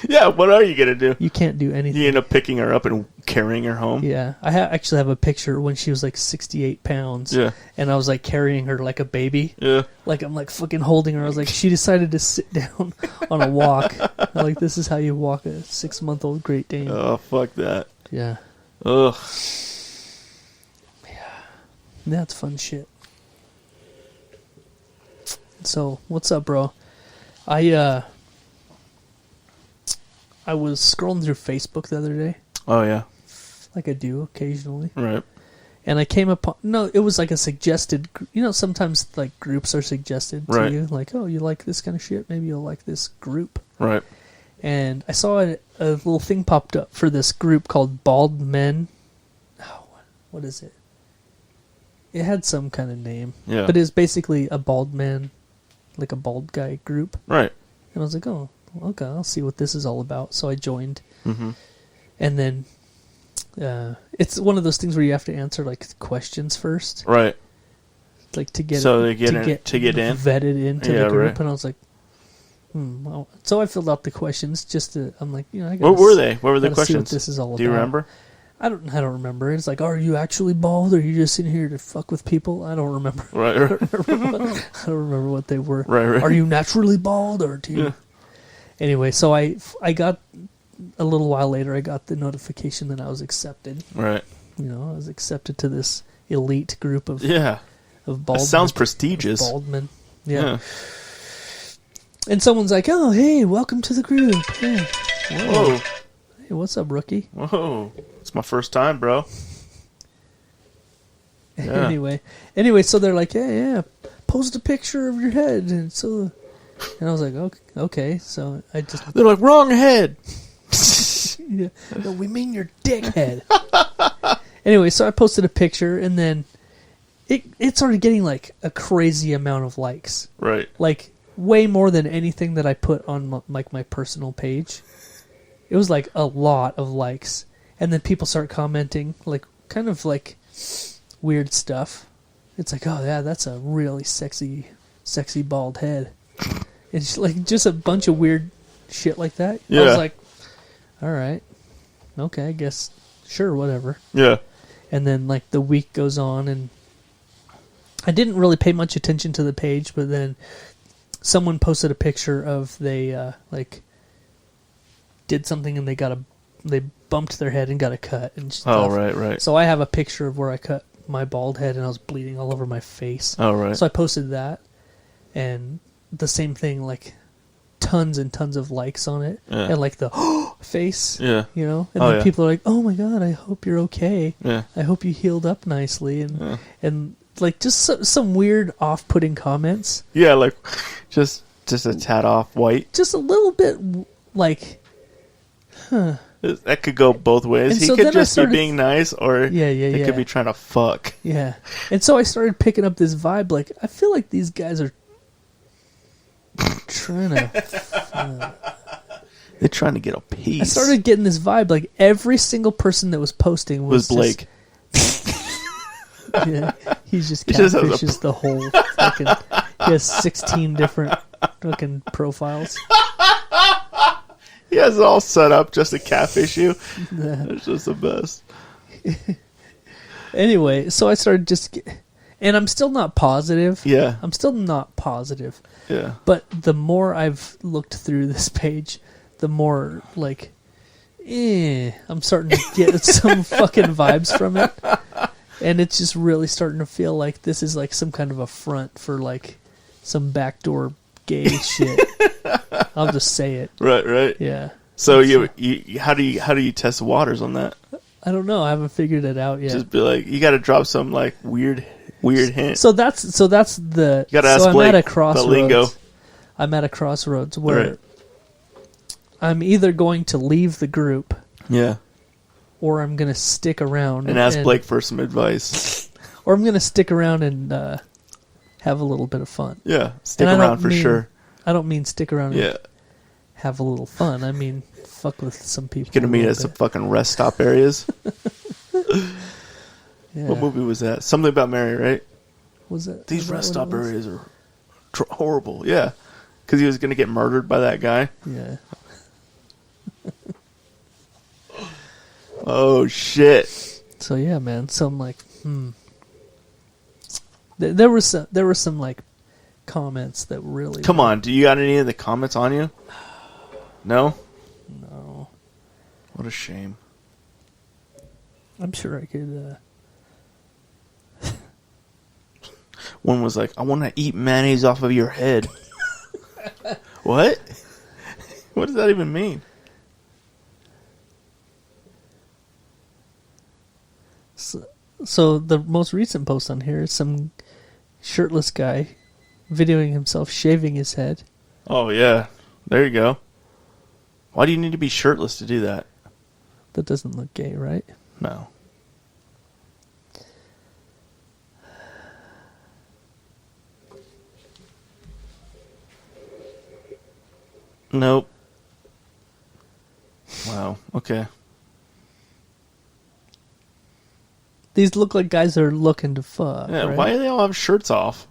Yeah. What are you gonna do? You can't do anything. You end up picking her up and carrying her home. Yeah, I actually have a picture when she was like 68 pounds. Yeah. And I was like carrying her like a baby. Yeah. Like I'm like fucking holding her. I was like, she decided to sit down on a walk. I'm like, this is how you walk a 6-month-old Great Dane. Oh, fuck that. Yeah. Ugh. Yeah. That's fun shit. So, what's up, bro? I was scrolling through Facebook the other day. Oh, yeah. Like I do occasionally. Right. And I came upon... No, it was like a suggested... You know, sometimes like groups are suggested to you. Like, oh, you like this kind of shit? Maybe you'll like this group. Right. And I saw a little thing popped up for this group called Bald Men. Oh, what is it? It had some kind of name. Yeah. But it was basically a bald man, like a bald guy group. Right. And I was like, oh, okay, I'll see what this is all about. So I joined. Mm-hmm. And then it's one of those things where you have to answer like questions first. Right. Like to get so to get in vetted into the group. Right. And I was like, well. So I filled out the questions just to, I'm like, you know, I gotta what were they? What were the questions? See what this is all about. Do you remember? I don't remember. It's like, are you actually bald, or are you just in here to fuck with people? I don't remember. Right. I don't remember what they were. Right. Are you naturally bald, or do you? Yeah. Anyway, so I got a little while later. I got the notification that I was accepted. Right. You know, I was accepted to this elite group of of bald. That sounds prestigious. Bald men. Yeah. And someone's like, "Oh, hey, welcome to the group." Yeah. Whoa. Hey, what's up, rookie? Whoa. It's my first time, bro. Yeah. Anyway, so they're like, yeah, post a picture of your head, and I was like, okay. So I just they're like, wrong head. Yeah, no, we mean your dick head. Anyway, so I posted a picture, and then it started getting like a crazy amount of likes. Right. Like way more than anything that I put on my personal page. It was like a lot of likes. And then people start commenting, like, kind of like weird stuff. It's like, oh yeah, that's a really sexy bald head. It's like just a bunch of weird shit like that. Yeah. I was like, all right, okay, I guess, sure, whatever. Yeah. And then like the week goes on, and I didn't really pay much attention to the page, but then someone posted a picture of they like did something and they bumped their head and got a cut and stuff. Oh, right. So I have a picture of where I cut my bald head and I was bleeding all over my face. Oh, right. So I posted that, and the same thing, like tons and tons of likes on it, and like the face, you know. And then people are like, "Oh my god, I hope you're okay. Yeah. I hope you healed up nicely," and like just some weird off-putting comments. Yeah, like just a tad off white. Just a little bit like, That could go both ways. And he so could then just be being nice, or he could be trying to fuck. Yeah. And so I started picking up this vibe, like, I feel like these guys are trying to... They're trying to get a piece. I started getting this vibe, like, every single person that was posting was Blake. Yeah, he just catfishes the whole fucking... He has 16 different fucking profiles. He has it all set up just to catfish you. It's just the best. Anyway, so I started and I'm still not positive. Yeah. I'm still not positive. Yeah. But the more I've looked through this page, the more, like, I'm starting to get some fucking vibes from it. And it's just really starting to feel like this is, like, some kind of a front for, like, some backdoor gay shit. I'll just say it. Right. Yeah. So how do you test the waters on that? I don't know. I haven't figured it out yet. Just be like, you got to drop some like weird hint. So that's the. You got to ask I'm Blake at a crossroads. the lingo. I'm at a crossroads where I'm either going to leave the group Yeah. or I'm going to stick around. And ask Blake for some advice. Or I'm going to stick around and have a little bit of fun. Yeah, stick around for sure. I don't mean stick around Yeah. and have a little fun. I mean fuck with some people. You're going to meet at some fucking rest stop areas. Yeah. What movie was that? Something About Mary, right? Was it? These was that rest what stop it was? areas are horrible. Yeah. Because he was going to get murdered by that guy. Yeah. Oh, shit. So yeah, man. So I'm like, There were some like comments that really. Come on, do you got any of the comments on you? No? No. What a shame. I'm sure I could. One was like, I want to eat mayonnaise off of your head. What? What does that even mean? So the most recent post on here is some shirtless guy videoing himself shaving his head. Oh, yeah. There you go. Why do you need to be shirtless to do that? That doesn't look gay, right? No. Nope. Wow. Okay. These look like guys that are looking to fuck. Yeah. Right? Why do they all have shirts off?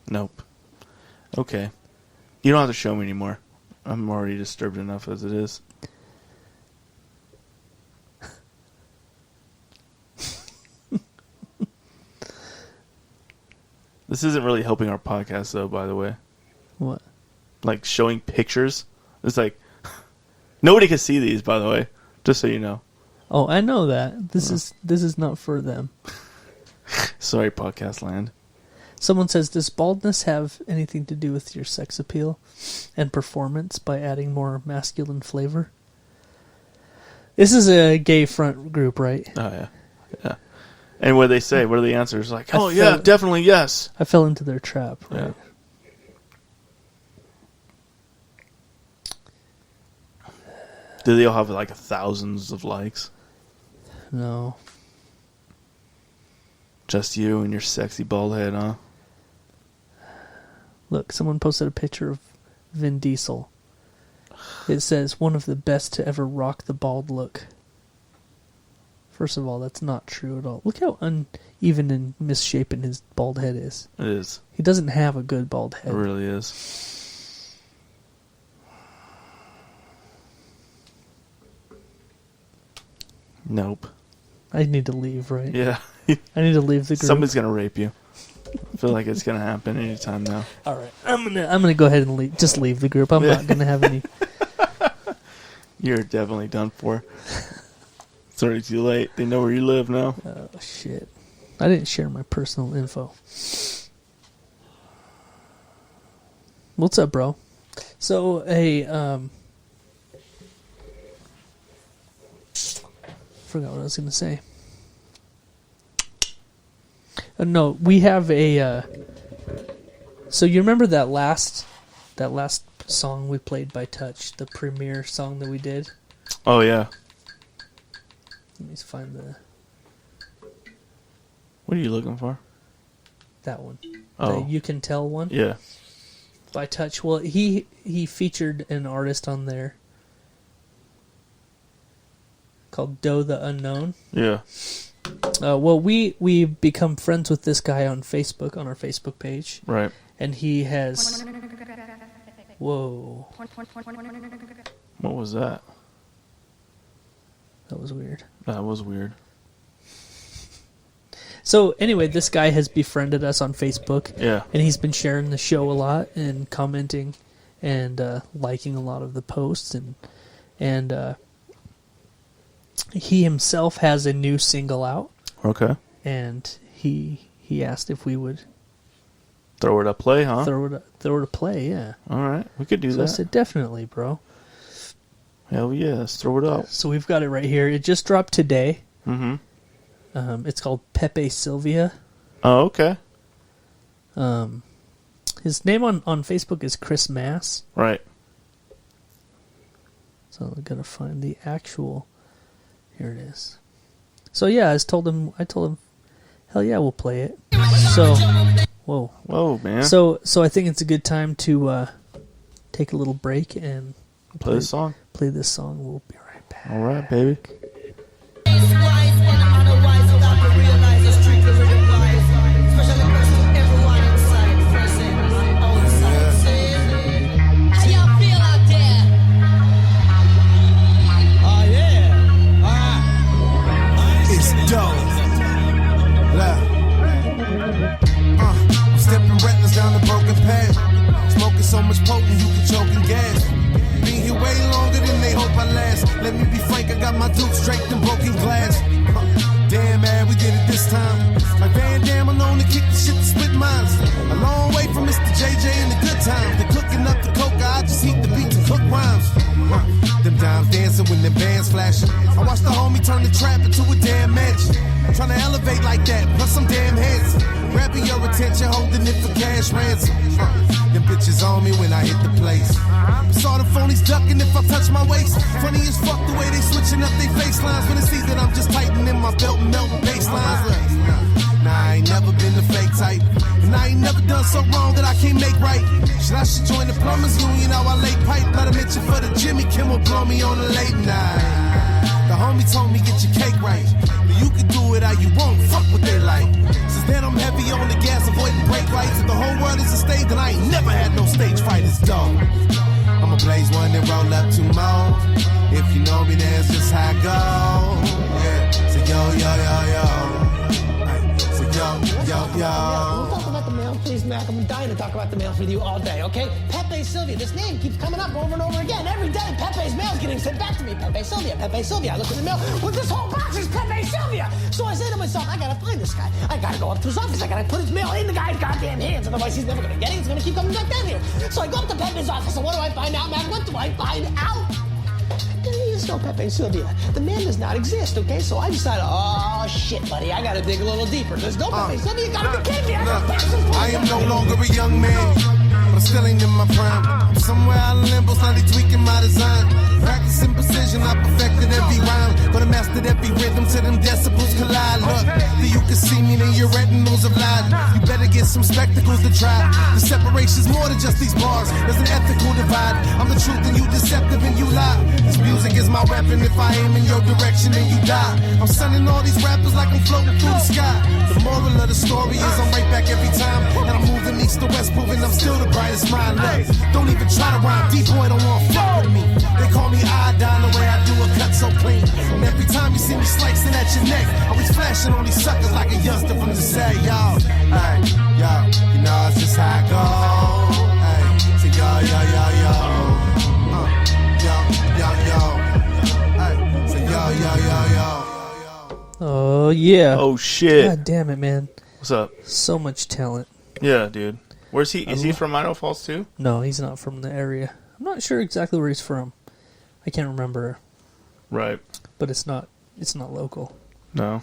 Nope. Okay. You don't have to show me anymore. I'm already disturbed enough as it is. This isn't really helping our podcast, though, by the way. What? Like, showing pictures. It's like, nobody can see these, by the way. Just so you know. Oh, I know that. This is not for them. Sorry, podcast land. Someone says, does baldness have anything to do with your sex appeal and performance by adding more masculine flavor? This is a gay front group, right? Oh, yeah. Yeah. And what do they say? What are the answers? Like, I yeah, felt- definitely yes. I fell into their trap, right? Yeah. Do they all have like thousands of likes? No. Just you and your sexy bald head, huh? Look, someone posted a picture of Vin Diesel. It says, one of the best to ever rock the bald look. First of all, that's not true at all. Look how uneven and misshapen his bald head is. It is. He doesn't have a good bald head. It really is. Nope. I need to leave, right? Yeah. I need to leave the group. Somebody's gonna rape you. I feel like it's gonna happen anytime now. All right, I'm gonna go ahead and leave. Just leave the group. I'm not gonna have any. You're definitely done for. It's already too late. They know where you live now. Oh shit! I didn't share my personal info. What's up, bro? So, hey, forgot what I was gonna say. No, we have a. So you remember that last song we played by Touch, the premiere song that we did? Oh yeah. Let me find What are you looking for? that one. Oh. The You Can Tell one Yeah. by Touch. Well, he featured an artist on there called Doe the Unknown. Yeah. Well, we become friends with this guy on Facebook, on our Facebook page. Right. And he has... Whoa. What was that? That was weird. That was weird. So, anyway, this guy has befriended us on Facebook. Yeah. And he's been sharing the show a lot and commenting and liking a lot of the posts. And he himself has a new single out. Okay. And he asked if we would... Throw it up play, huh? Throw it a play, yeah. All right. We could do So that. I said, definitely, bro. Hell yeah. Let's throw it up. So we've got it right here. It just dropped today. Mm-hmm. It's called Pepe Sylvia. Oh, okay. His name on Facebook is Chris Mass. Right. So I gotta find the actual. Here it is. So yeah, I told him, hell yeah, we'll play it. So, whoa, man. So I think it's a good time to take a little break and play this song. Play this song. We'll be right back. All right, baby. Down the broken path, smoking so much potent you can choke and gas. Been here way longer than they hope I last. Let me be frank, I got my dukes draped in broken glass. Damn man, we did it this time. Like Van Damme, I'm known to kick the shit to split minds. A long way from Mr. JJ and the good times. They're cooking up the coca, I just heat the beat to cook rhymes. Them dimes dancing when the bands flashing. I watched the homie turn the trap into a damn mansion. Trying to elevate like that, plus some damn heads. Grabbing your attention, holding it for cash ransom. Them bitches on me when I hit the place. Saw the phonies ducking if I touch my waist. Funny as fuck the way they switching up their facelines. When it sees that I'm just tightening my belt and melting baselines. Nah, I ain't never been the fake type. And I ain't never done so wrong that I can't make right. I should join the plumbers union, how I lay pipe. Let a mention for the Jimmy Kimmel blow me on a late night. The homie told me get your cake right. But you can do it how you want, fuck what they like. Since then I'm heavy on the gas, avoiding brake lights. If the whole world is a stage, then I ain't never had no stage fright, it's dog. I'ma blaze one and roll up two more. If you know me, then it's just how I go. Yeah, so yo, yo, yo, yo. So yo, yo, yo. We'll talk about the mail, please, Mac. I'm dying to talk about the mail with you all day, okay? Pepe Sylvia, this name keeps coming up over and over again. Every day, Pepe's mail's getting sent back to me. Pepe Sylvia, Pepe Sylvia. I look in the mail, well, this whole box is Pepe Sylvia. So I say to myself, I gotta find this guy. I gotta go up to his office. I gotta put his mail in the guy's goddamn hands. Otherwise, he's never gonna get it. He's gonna keep coming back down here. So I go up to Pepe's office, and what do I find out, Mac? What do I find out? There's no Pepe Sylvia. The man does not exist, okay? So I decided, oh, shit, buddy, I gotta dig a little deeper. There's no Pepe Sylvia. You gotta be kidding me. I am no longer a young man, but I'm still ain't in my prime. I'm somewhere out in limbo, slightly tweaking my design. Practicing precision, I perfected every rhyme, but I mastered every rhythm till them decibels collide. Look, that you can see me, then your retinas have lied. You better get some spectacles to try. The separation's more than just these bars. There's an ethical divide. I'm the truth and you deceptive and you lie. This music is my weapon. If I aim in your direction, then you die. I'm sending all these rappers like I'm floating through the sky. The moral of the story is I'm right back every time, and I'm moving east to west, proving I'm still the brightest mind. Look, don't even try to rhyme. D-boy don't want to fuck with me. They call me iodine the way I do a cut so clean. And every time you see me slicing at your neck, always flashing on these suckers like a youngster from the set, y'all. Hey, yo, you know it's just how I go. Hey, so yo, yo, yo, yo. Yo, yo, yo. Hey, so yo, yo, yo, yo. Oh yeah. Oh shit. God damn it, man. What's up? So much talent. Yeah, dude. Where's he? Is he from Idaho Falls too? No, he's not from the area. I'm not sure exactly where he's from. I can't remember. Right. But it's not local. No.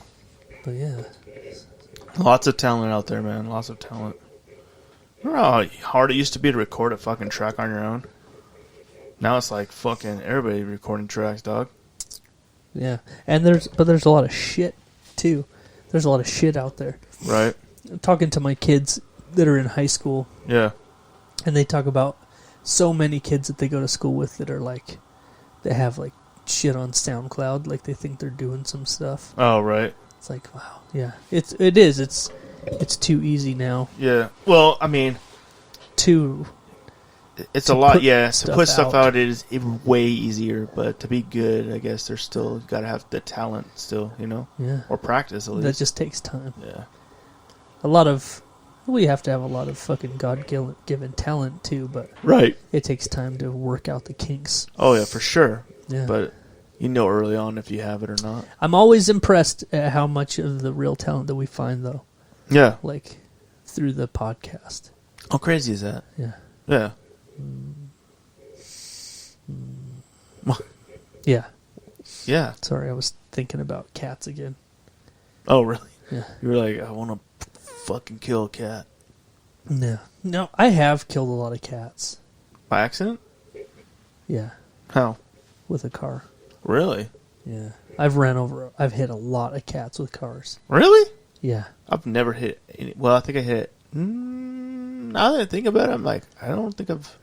But yeah. Lots of talent out there, man. Lots of talent. Remember how hard it used to be to record a fucking track on your own? Now it's like fucking everybody recording tracks, dog. Yeah. And there's a lot of shit too. There's a lot of shit out there. Right. Talking to my kids that are in high school. Yeah. And they talk about so many kids that they go to school with that are like, they have like shit on SoundCloud, like they think they're doing some stuff. Oh, right. It's like, wow, yeah, it is. It's too easy now. Yeah. Well, I mean, it's a lot. Yeah, to put stuff out is way easier, but to be good, I guess there's still got to have the talent still, you know. Yeah. Or practice at least. That just takes time. Yeah. We have to have a lot of fucking God-given talent too, but right. It takes time to work out the kinks. Oh yeah, for sure. Yeah. But you know early on if you have it or not. I'm always impressed at how much of the real talent that we find, though. Yeah. Like, through the podcast. How crazy is that? Yeah. Yeah. Yeah. Yeah. Sorry, I was thinking about cats again. Oh, really? Yeah. You were like, I want to fucking kill a cat. No, I have killed a lot of cats. By accident? Yeah, How? with a car. Really? Yeah, I've hit a lot of cats with cars. Really? Yeah. I've never hit any. Well, I think I hit. Now that I think about it, I'm like, I don't think I've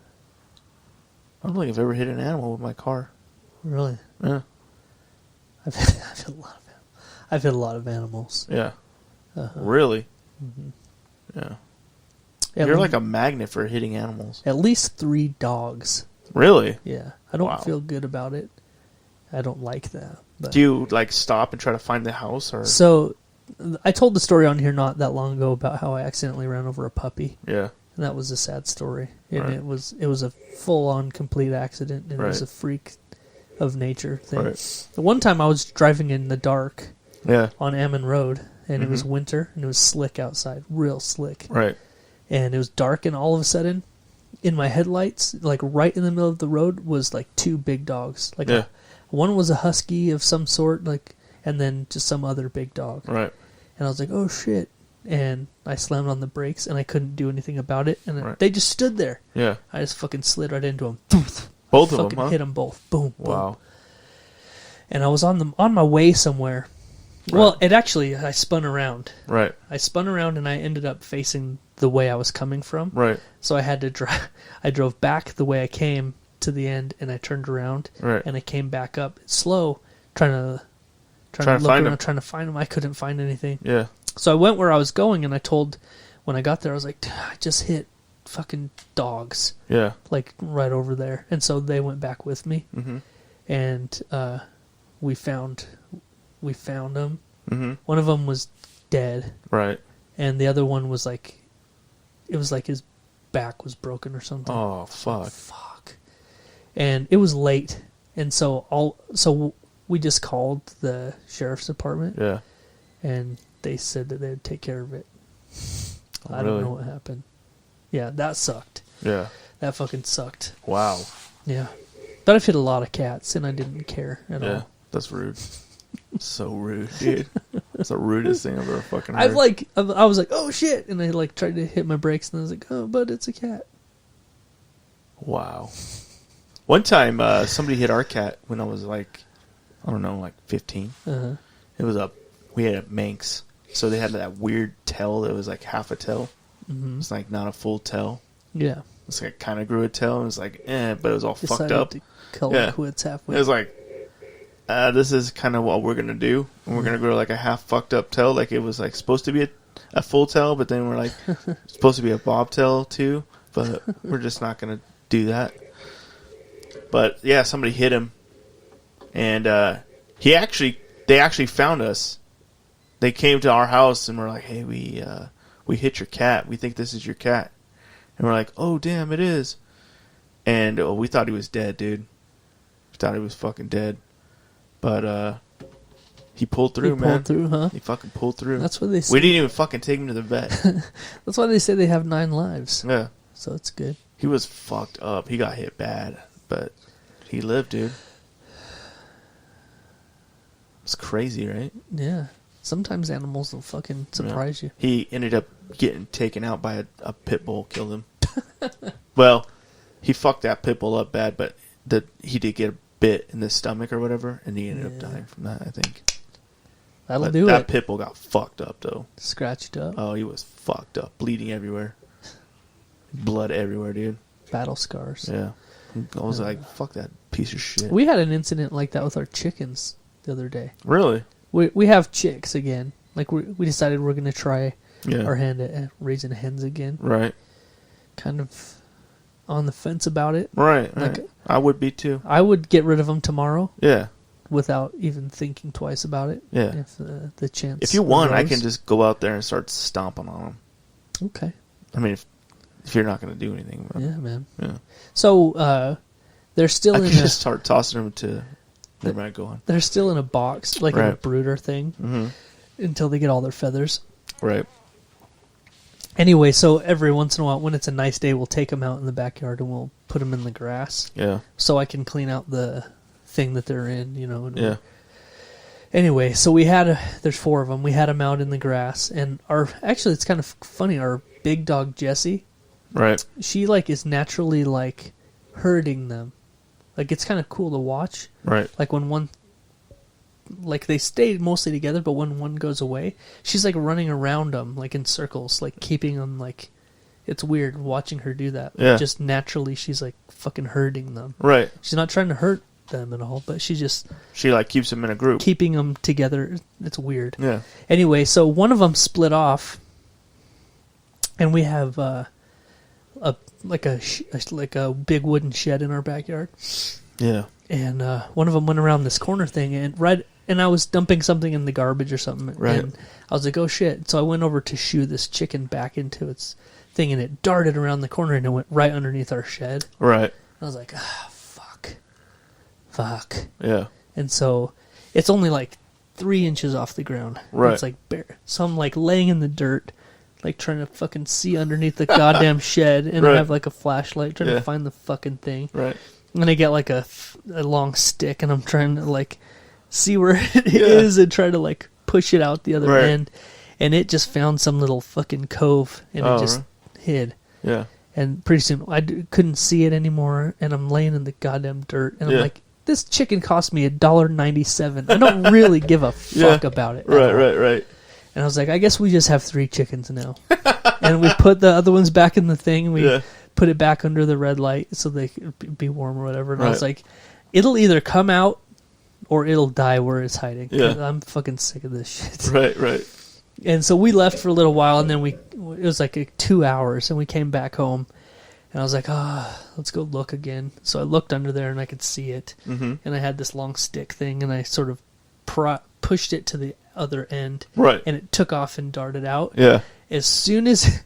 ever hit an animal with my car. Really? Yeah. I've hit a lot of animals. Yeah. Uh-huh. Really? Mm-hmm. Yeah. At You're le- like a magnet for hitting animals. At least 3 dogs. Really? Yeah. I don't Wow. feel good about it. I don't like that. But. Do you like stop and try to find the house or? So, I told the story on here not that long ago about how I accidentally ran over a puppy. Yeah. And that was a sad story. And Right. it was a full-on complete accident. And it was Right. a freak of nature thing. Right. The one time I was driving in the dark Yeah. on Ammon Road, and it was Mhm. winter, and it was slick outside, real slick. Right. And it was dark, and all of a sudden, in my headlights, like right in the middle of the road, was like 2 big dogs. Like Yeah. one was a husky of some sort, like, and then just some other big dog. Right. And I was like, oh shit. And I slammed on the brakes, and I couldn't do anything about it. And Right. they just stood there. Yeah. I just fucking slid right into them. Both of them, Fucking huh? hit them both. Boom, boom. Wow. And I was on my way somewhere. Right. Well, I spun around. Right. I spun around, and I ended up facing the way I was coming from. Right. So I had to drive. I drove back the way I came to the end, and I turned around, Right. and I came back up slow, trying to Trying to look find around, him. trying to find him. I couldn't find anything. Yeah. So I went where I was going, and I told when I got there, I was like, I just hit fucking dogs, Yeah. like right over there. And so they went back with me, Mm-hmm. and we found them. Mm-hmm. One of them was dead, Right. and the other one was like, it was like his back was broken or something. Oh fuck. Fuck. And it was late, and so we just called the sheriff's department, Yeah. and they said that they'd take care of it. Oh, I really? don't know what happened. Yeah, that sucked. Yeah. That fucking sucked. Wow. Yeah. But I've hit a lot of cats, and I didn't care at Yeah. all. That's rude. So rude, dude. That's the rudest thing I've ever fucking heard. I was like, oh shit, and I like tried to hit my brakes, and I was like, oh, but it's a cat. Wow. One time, somebody hit our cat when I was like, I don't know, like 15. Uh-huh. It was we had a Manx. So they had that weird tail that was like half a tail. Mm-hmm. It's like not a full tail. Yeah. It's like kind of grew a tail and it was like, but it was all fucked Decided up. to call Yeah. it quits halfway. It was like, this is kind of what we're going to do. And we're going to grow like a half fucked up tail. Like it was like supposed to be a full tail, but then we're like, it's supposed to be a bobtail too. But we're just not going to do that. But yeah, somebody hit him. And they actually found us. They came to our house and were like, hey, we hit your cat. We think this is your cat. And we're like, oh, damn, it is. And we thought he was dead, dude. We thought he was fucking dead. But he pulled through, He man. pulled through, huh? He fucking pulled through. That's what they say. We didn't even fucking take him to the vet. That's why they say they have 9 lives. Yeah. So it's good. He was fucked up. He got hit bad. But he lived, dude. It's crazy, right? Yeah. Sometimes animals will fucking surprise you. He ended up getting taken out by a pit bull, killed him. Well, he fucked that pit bull up bad, but he did get a bit in the stomach or whatever, and he ended up dying from that, I think. That'll But do that it. pit bull got fucked up, though. Scratched up. Oh, he was fucked up. Bleeding everywhere. Blood everywhere, dude. Battle scars. Yeah. I was like, fuck that piece of shit. We had an incident like that with our chickens the other day. Really? We have chicks again. Like we decided we're going to try Yeah. our hand at raising hens again. Right. Kind of on the fence about it. Right. Like- Right. I would be, too. I would get rid of them tomorrow Yeah. without even thinking twice about it. Yeah. If the chance. If you want, I arose. can just go out there and start stomping on them. Okay. I mean, if you're not going to do anything. But, Yeah, man. yeah. So they're still I in can a, just start tossing them to... Never mind, go on. they're still in a box, like in a Right. brooder thing, Mm-hmm. until they get all their feathers. Right. Anyway, so every once in a while, when it's a nice day, we'll take them out in the backyard and we'll put them in the grass, Yeah. so I can clean out the thing that they're in, you know. And Yeah. Anyway, so there's 4 of them. We had them out in the grass, and actually, it's kind of funny. Our big dog Jessie, Right. she like is naturally like herding them. Like it's kind of cool to watch. Right. Like when one, like they stay mostly together, but when one goes away, she's like running around them like in circles, like keeping them like. It's weird watching her do that. Yeah. Just naturally, she's like fucking herding them. Right. She's not trying to hurt them at all, but she like keeps them in a group. keeping them together. It's weird. Yeah. Anyway, so one of them split off, and we have a big wooden shed in our backyard. Yeah. And one of them went around this corner thing, and I was dumping something in the garbage or something, Right. and I was like, "Oh shit!" So I went over to shoo this chicken back into its thing, and it darted around the corner and it went right underneath our shed. Right. I was like, fuck. Yeah. And so it's only like 3 inches off the ground. Right. It's like bare. So I'm like laying in the dirt, like trying to fucking see underneath the goddamn shed, and Right. I have like a flashlight trying Yeah. to find the fucking thing. Right. And I get like a long stick, and I'm trying to like see where it is and try to like push it out the other Right. end. And it just found some little fucking cove, and it just hid. Yeah. And pretty soon, couldn't see it anymore, and I'm laying in the goddamn dirt, and I'm like, this chicken cost me $1.97. I don't really give a fuck about it. Right. And I was like, I guess we just have 3 chickens now. And we put the other ones back in the thing, and we put it back under the red light so they could be warm or whatever. And I was like, it'll either come out or it'll die where it's hiding. Yeah. I'm fucking sick of this shit. Right. And so we left for a little while, and then it was like 2 hours, and we came back home. And I was like, let's go look again. So I looked under there, and I could see it. Mm-hmm. And I had this long stick thing, and I sort of pushed it to the other end. Right. And it took off and darted out. Yeah. As soon as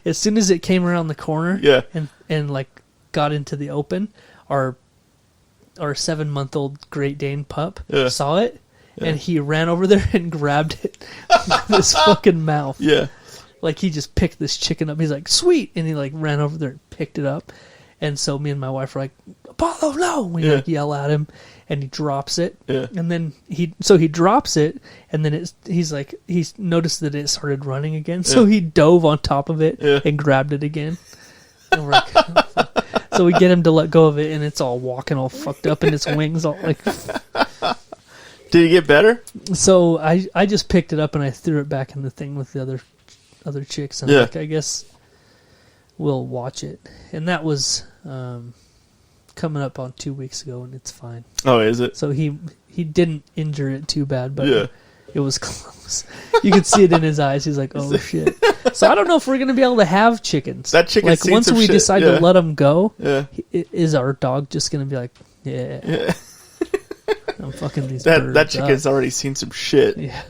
it came around the corner and like got into the open, our 7-month-old Great Dane pup saw it. And he ran over there and grabbed it with his fucking mouth. Yeah. Like, he just picked this chicken up. He's like, sweet! And he, like, ran over there and picked it up. And so me and my wife were like, Apollo, no! We, like, yell at him. And he drops it. Yeah. And then he drops it. And then he's noticed that it started running again. So he dove on top of it and grabbed it again. And we're like, so we get him to let go of it. And it's all walking all fucked up. And its wings all, like... Did he get better? So I just picked it up and I threw it back in the thing with the other chicks. And like, I guess we'll watch it. And that was coming up on 2 weeks ago, and it's fine. Oh, is it? So he didn't injure it too bad, but it was close. You could see it in his eyes. He's like, oh shit. So I don't know if we're going to be able to have chickens. That chicken, like, once we decide to let them go, is our dog just going to be like, yeah. I'm fucking these birds that chicken's up. already seen some shit. Yeah.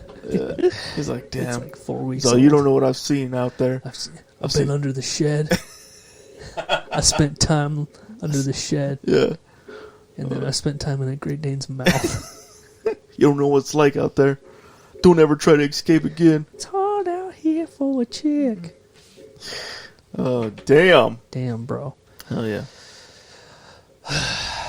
He's like, damn. It's like 4 weeks So old. you don't know what I've seen out there. I've been under the shed. I spent time under the shed. Yeah. And then I spent time in a Great Dane's mouth. You don't know what it's like out there. Don't ever try to escape again. It's hard out here for a chick. Oh, damn. Damn, bro. Hell yeah.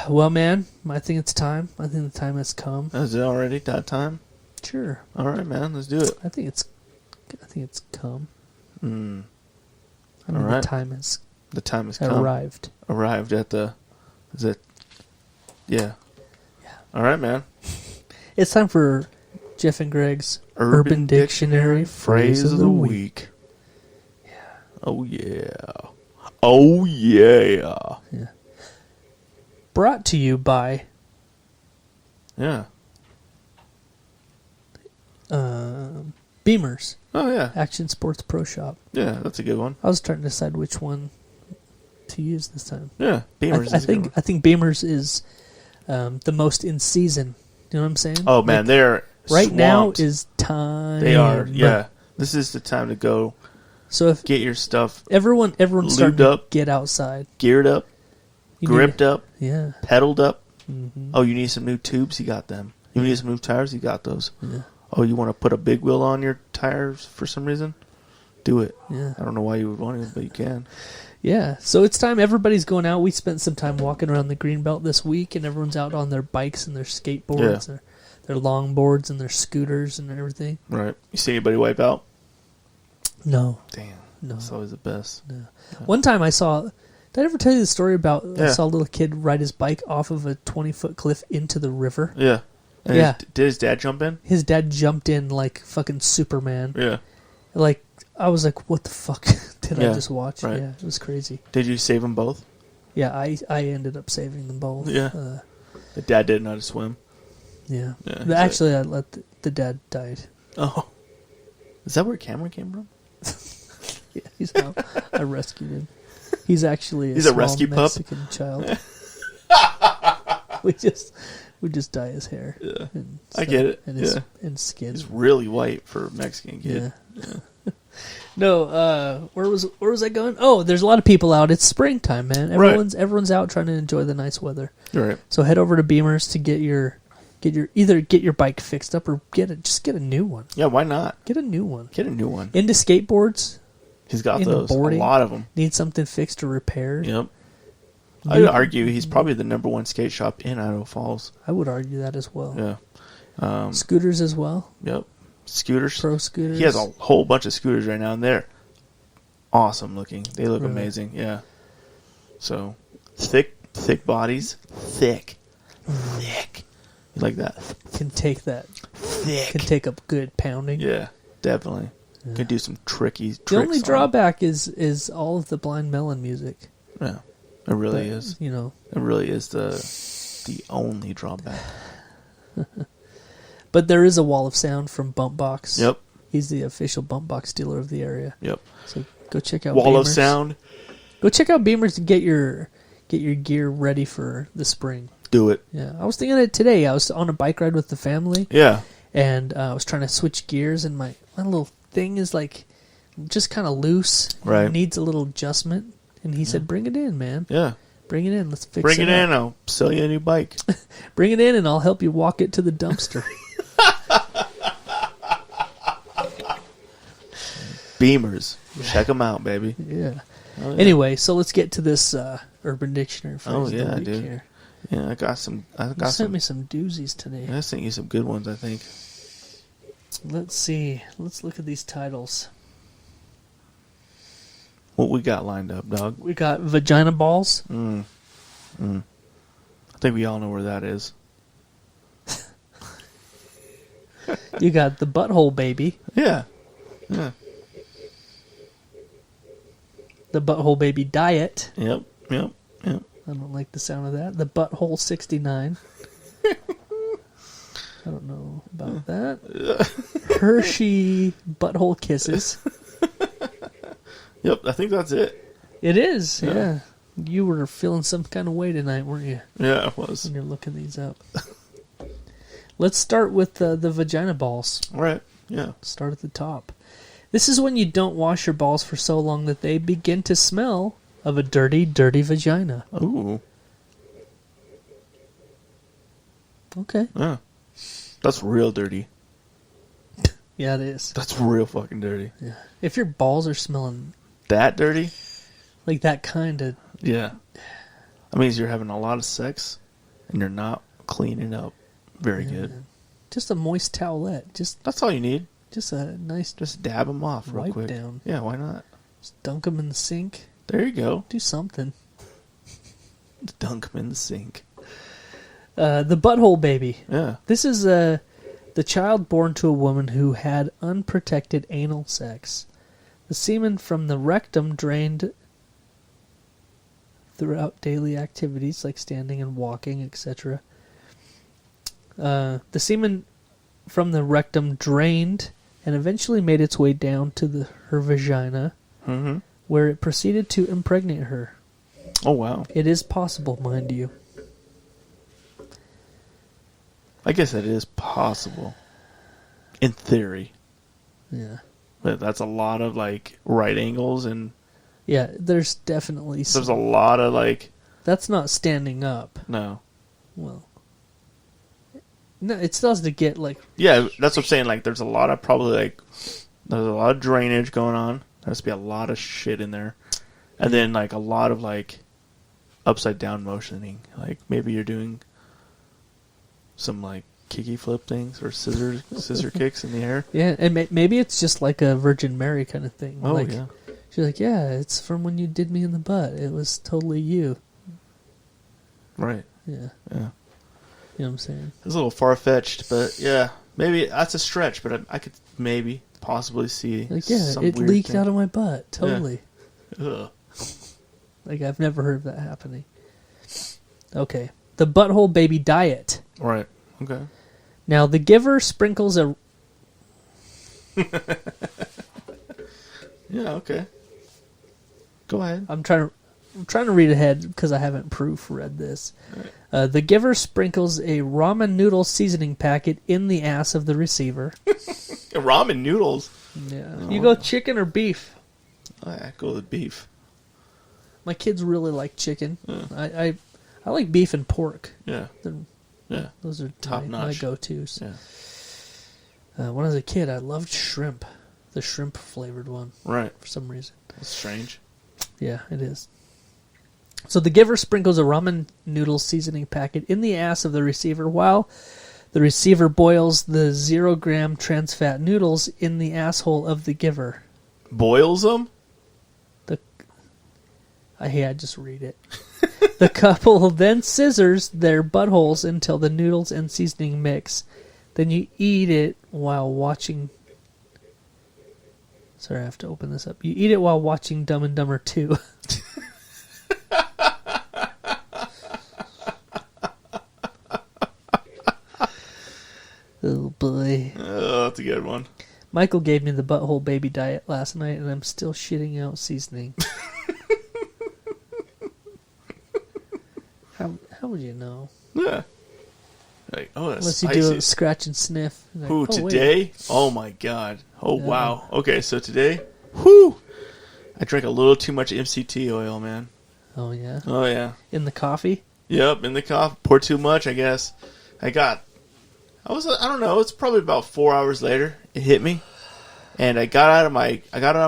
Well, man, I think it's time. I think the time has come. Is it already that time? Sure. All right, man. Let's do it. I think it's come. I mean, all right. The time has come. arrived. Arrived at the... Is it... Yeah. All right, man. It's time for Jeff and Greg's Urban Dictionary Phrase of the Week. Yeah. Oh, yeah. Oh, yeah. Yeah. Brought to you by... Yeah. Beamers. Oh, yeah. Action Sports Pro Shop. Yeah, that's a good one. I was trying to decide which one to use this time. Yeah, Beamers I think Beamers is the most in season. You know what I'm saying? Oh, man, they're right swamped. now is time. They are, yeah. This is the time to go. So if get your stuff everyone's starting to get outside, geared up, gripped up, yeah, pedaled up. Mm-hmm. Oh, you need some new tubes? You got them. You need some new tires? You got those. Yeah. Oh, you want to put a big wheel on your tires for some reason? Do it. Yeah. I don't know why you would want to, but you can. Yeah. So it's time. Everybody's going out. We spent some time walking around the Greenbelt this week, and everyone's out on their bikes and their skateboards, their longboards and their scooters and everything. Right. You see anybody wipe out? No. Damn. No. It's always the best. No. One time I saw. Did I ever tell you the story about I Yeah. saw a little kid ride his bike off of a 20-foot cliff into the river? Yeah. And Yeah. Did his dad jump in? His dad jumped in like fucking Superman. Yeah. Like, I was like, what the fuck did I Yeah, just watch? right. Yeah, it was crazy. Did you save them both? Yeah, I ended up saving them both. Yeah. The dad didn't know how to swim. Yeah. Yeah, Actually, I let the dad died. Oh. Is that where Cameron came from? Yeah, he's not. I rescued him. He's actually He's a small rescue pup? Mexican child. we just dye his hair. Yeah. And I get it. And his Yeah. and skin. He's really white for a Mexican kid. Yeah. No, where was I going? Oh, there's a lot of people out. It's springtime, man. Everyone's out trying to enjoy the nice weather. You're right. So head over to Beamer's to get your bike fixed up or get a new one. Yeah, why not? Get a new one. Get a new one. Into skateboards, He's got into those. boarding. A lot of them. need something fixed or repaired. Yep. I would argue he's probably the number one skate shop in Idaho Falls. I would argue that as well. Yeah. Scooters as well. Yep. Scooters. Pro scooters. He has a whole bunch of scooters right now, and they're awesome looking. They look Really? amazing. Yeah. So thick bodies. Thick. You like that? Can take that. Thick. Can take up good pounding. Yeah, definitely. Can do some tricks. The only drawback is all of the Blind Melon music. Yeah, it really But, is. You know. It really is the only drawback. But there is a wall of sound from Bumpbox. Yep. He's the official Bumpbox dealer of the area. Yep. So go check out Wall of Beamer's. sound. Go check out Beamer's to get your gear ready for the spring. Do it. Yeah, I was thinking of it today. I was on a bike ride with the family, Yeah. and I was trying to switch gears, and my little thing is like just kind of loose. Right. It needs a little adjustment. And he said, "Bring it in, man. Yeah. Bring it in. Let's fix it. Bring it up. in. I'll sell you a new bike. Bring it in, and I'll help you walk it to the dumpster." Beamers. Check them out, baby. Yeah. Oh, yeah. Anyway, so let's get to this Urban Dictionary phrase Oh, of the yeah, week dude. here. Yeah, I got some. You sent me some doozies today. I sent you some good ones, I think. Let's see. Let's look at these titles. What we got lined up, dog? We got vagina balls. I think we all know where that is. You got the butthole baby. Yeah. Yeah. The butthole baby diet. Yep. Yep. Yep. I don't like the sound of that. The butthole 69. I don't know about that. Hershey butthole kisses. Yep. I think that's it. It is, Yeah. yeah. You were feeling some kind of way tonight, weren't you? Yeah, it was. When you're looking these up. Let's start with the vagina balls. All right. Yeah. Start at the top. This is when you don't wash your balls for so long that they begin to smell of a dirty, dirty vagina. Ooh. Okay. Yeah. That's real dirty. Yeah, it is. That's real fucking dirty. Yeah. If your balls are smelling That dirty? like that kind of... Yeah. That means you're having a lot of sex and you're not cleaning up very good. Just a moist towelette. That's all you need. Just a nice... Just dab them off real Wipe quick. down. Yeah, why not? Just dunk them in the sink. There you go. Do something. Dunk them in the sink. The butthole baby. Yeah. This is the child born to a woman who had unprotected anal sex. The semen from the rectum drained throughout daily activities like standing and walking, etc. The semen from the rectum drained and eventually made its way down to her vagina, where it proceeded to impregnate her. Oh, wow. It is possible, mind you. I guess that is possible. In theory. Yeah. But that's a lot of, like, right angles and Yeah, there's definitely there's a lot of, like... That's not standing up. No. Well, no, it still has to get, like... Yeah, that's what I'm saying. Like, there's a lot of probably, like... There's a lot of drainage going on. There has to be a lot of shit in there. And then, like, a lot of, like, upside-down motioning. Like, maybe you're doing some, like, kicky flip things or scissor kicks in the air. Yeah, and maybe it's just like a Virgin Mary kind of thing. Oh, like, yeah. She's like, yeah, it's from when you did me in the butt. It was totally you. Right. Yeah. Yeah. You know what I'm saying? It's a little far-fetched, but yeah. Maybe that's a stretch, but I could maybe possibly see Like, yeah, some it weird leaked thing. out of my butt. Totally. Ugh. Like, I've never heard of that happening. Okay. The butthole baby diet. Right. Okay. Now, the giver sprinkles a... Yeah, okay. Go ahead. I'm trying to read ahead because I haven't proofread this. The giver sprinkles a ramen noodle seasoning packet in the ass of the receiver. Ramen noodles. Yeah. You go chicken or beef? I go with beef. My kids really like chicken. I like beef and pork. Yeah. Yeah. Those are Top my notch. go-tos. Yeah. When I was a kid, I loved shrimp. The shrimp flavored one. Right. For some reason. That's strange. Yeah, it is. So the giver sprinkles a ramen noodle seasoning packet in the ass of the receiver while the receiver boils the 0-gram trans fat noodles in the asshole of the giver. Boils them? I just read it. The couple then scissors their buttholes until the noodles and seasoning mix. Then you eat it while watching... Sorry, I have to open this up. You eat it while watching Dumb and Dumber 2. Oh, boy. Oh, that's a good one. Michael gave me the butthole baby diet last night, and I'm still shitting out seasoning. How would you know? Yeah. Like, oh, that's Unless you spicy. do a scratch and sniff. Like, Who, oh, wait. today? Oh, my God. Oh, Yeah. wow. Okay, so today, whew, I drank a little too much MCT oil, man. Oh, yeah? Oh, yeah. In the coffee? Yep, in the coffee. Poured too much, I guess. I don't know, it's probably about 4 hours later. It hit me. And I got out of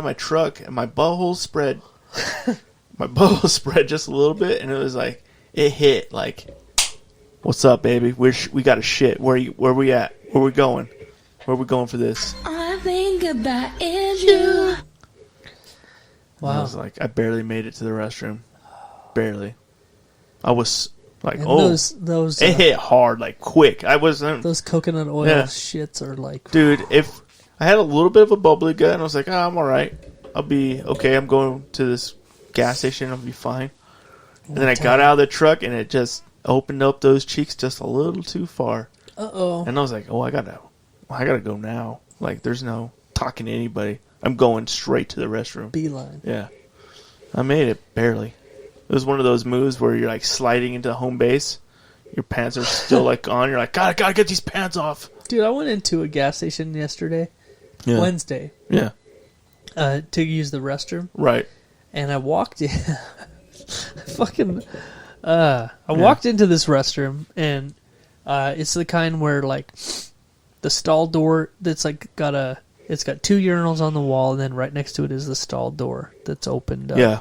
my truck, and my butthole spread. My butthole spread just a little bit, and it was like, it hit, like, what's up, baby? We got a shit. Where we at? Where we going? Where we going for this? I think about you. And I was like, I barely made it to the restroom. Barely. I was like, And oh, those it hit hard, like quick. I wasn't, those coconut oil Yeah. shits are like... dude. If I had a little bit of a bubbly gut, and I was like, I'm all right. I'll be okay. I'm going to this gas station. I'll be fine. And then I got out of the truck, and it just opened up those cheeks just a little too far. Uh-oh. And I was like, oh, I gotta go now. Like, there's no talking to anybody. I'm going straight to the restroom. Beeline. Yeah. I made it, barely. It was one of those moves where you're, like, sliding into home base. Your pants are still, like, on. You're like, God, I gotta get these pants off. Dude, I went into a gas station yesterday, Yeah. Wednesday, Yeah. to use the restroom. Right. And I walked in. I walked into this restroom, and it's the kind where, like, the stall door that's like it's got two urinals on the wall, and then right next to it is the stall door that's opened up. Yeah.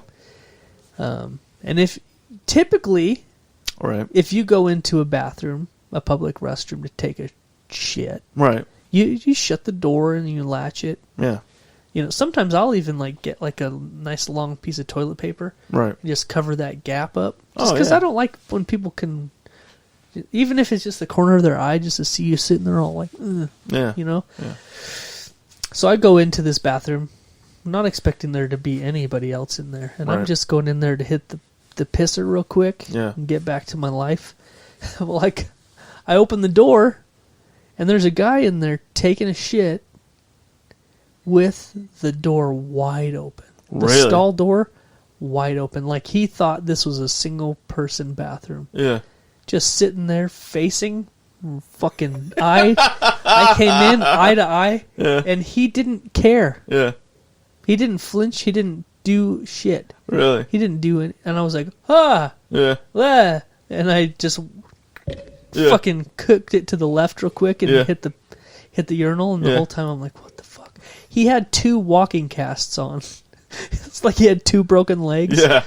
And if typically, Right. if you go into a bathroom, a public restroom, to take a shit, Right. you shut the door and you latch it. Yeah. You know, sometimes I'll even like get like a nice long piece of toilet paper, Right. and just cover that gap up. Oh, Just because yeah. I don't like when people can, even if it's just the corner of their eye, just to see you sitting there all like, ugh, Yeah. you know. Yeah. So I go into this bathroom, not expecting there to be anybody else in there, and I'm Right. just going in there to hit the pisser real quick, Yeah. and get back to my life. Like, I open the door, and there's a guy in there taking a shit with the door wide open. The Really? stall door wide open. Like, he thought this was a single person bathroom. Yeah. Just sitting there facing fucking eye. I came in eye to eye, Yeah. and he didn't care. Yeah. He didn't flinch. He didn't do shit. Really? He didn't do it. And I was like, ah, Yeah. and I just Yeah. fucking cooked it to the left real quick and Yeah. hit the urinal. And the Yeah. whole time I'm like, what the fuck? He had 2 walking casts on. It's like he had 2 broken legs. Yeah.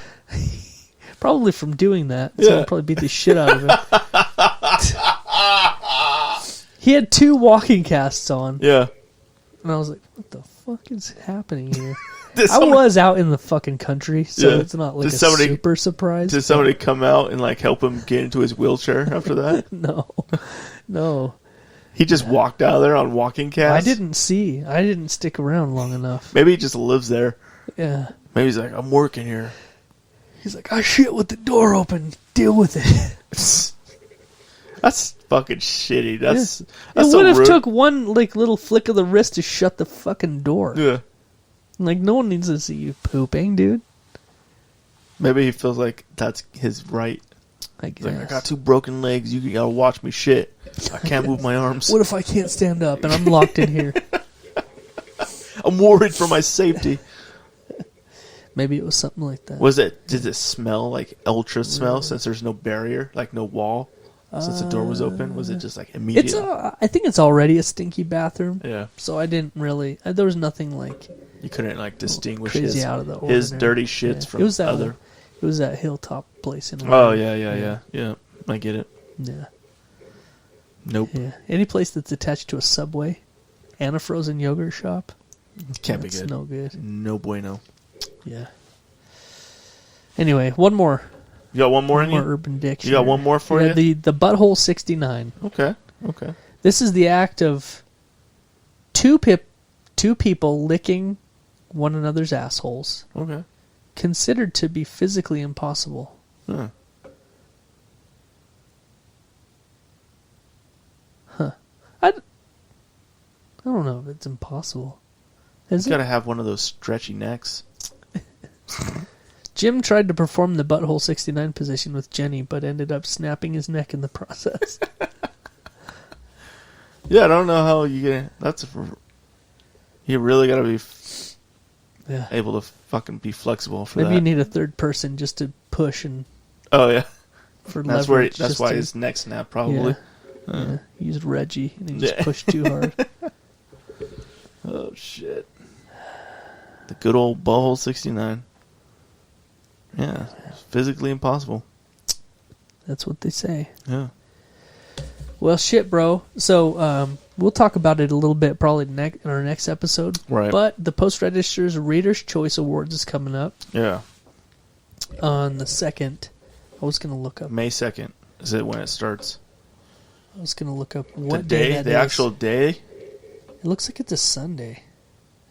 Probably from doing that. So Yeah. I probably beat the shit out of him. He had 2 walking casts on. Yeah. And I was like, what the fuck is happening here? Did I was out in the fucking country, so Yeah. it's not like Did a somebody- super surprise. Did somebody come out and like help him get into his wheelchair after that? No. He just walked out of there on walking cast. I didn't stick around long enough. Maybe he just lives there. Yeah. Maybe he's like, I'm working here. He's like, I shit with the door open. Deal with it. That's fucking shitty. That's It so would have rude. took one like little flick of the wrist to shut the fucking door. Yeah. Like no one needs to see you pooping, dude. Maybe he feels like that's his right. I He's guess. like, I got 2 broken legs. You gotta watch me shit. I can't move my arms. What if I can't stand up and I'm locked in here? I'm worried for my safety. Maybe it was something like that. Did it smell like ultra smell since there's no barrier, like no wall? Since the door was open, was it just like immediate? I think it's already a stinky bathroom. Yeah. So I didn't really. There was nothing like You couldn't like distinguish crazy his, out of the his ordinary. dirty shits Yeah. from It was that other. It was that hilltop place in. Oh Oregon. yeah. I get it. Yeah. Nope. Yeah. Any place that's attached to a Subway and a frozen yogurt shop. Can't be That's good. no good. No bueno. Yeah. Anyway, one more. You got one more in More you? Urban Dictionary. You got one more for you? The butthole 69. Okay. This is the act of two people licking one another's assholes, Okay. considered to be physically impossible. Huh. I don't know if it's impossible. Is You it? gotta have one of those stretchy necks. Jim tried to perform the butthole 69 position with Jenny, but ended up snapping his neck in the process. Yeah, I don't know how you get. You really gotta be Yeah. able to fucking be flexible for Maybe that. you need a third person just to push and Oh yeah. for That's leverage. That's just why to- his neck snapped probably. Yeah. He used Reggie and he just Yeah. pushed too hard. Oh shit. The good old butthole 69. Yeah, it's physically impossible. That's what they say. Yeah. Well, shit, bro. So we'll talk about it a little bit probably in our next episode. Right. But the Post Register's Reader's Choice Awards is coming up Yeah. on the 2nd. I was going to look up. May 2nd is it when it starts. I was going to look up The what day day, that the is. actual day. It looks like it's a Sunday.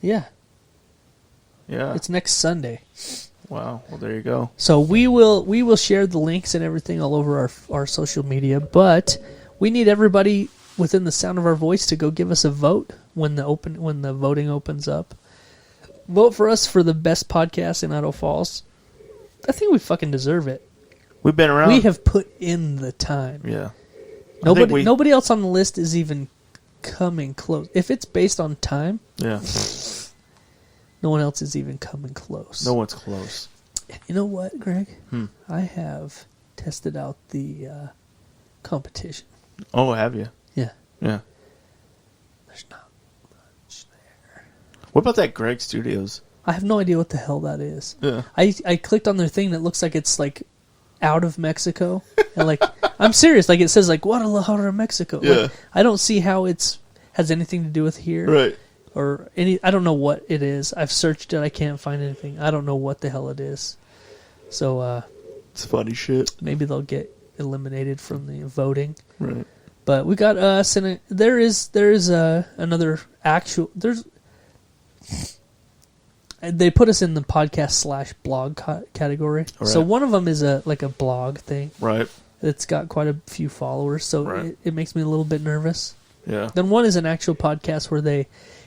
Yeah, Yeah. it's next Sunday. Wow. Well, there you go. So we will share the links and everything all over our social media, but we need everybody within the sound of our voice to go give us a vote when the voting opens up. Vote for us for the best podcast in Idaho Falls. I think we fucking deserve it. We've been around. We have put in the time. Yeah. I think Nobody else on the list is even coming close. If it's based on time, Yeah. no one else is even coming close. No one's close. You know what, Greg? Hmm. I have tested out the competition. Oh, have you? Yeah. Yeah. There's not much there. What about that Greg Studios? I have no idea what the hell that is. Yeah. I clicked on their thing that looks like it's like out of Mexico. And like I'm serious, like it says like Guadalajara, Mexico. Yeah. Like, I don't see how it's has anything to do with here. Right. Or any I don't know what it is. I've searched it, I can't find anything. I don't know what the hell it is. So It's funny shit. maybe they'll get eliminated from the voting. Right. But we got us, and there is another actual. They put us in the podcast / blog category. Right. So one of them is a blog thing. Right. It's got quite a few followers, so Right. it makes me a little bit nervous. Yeah. Then one is an actual podcast where they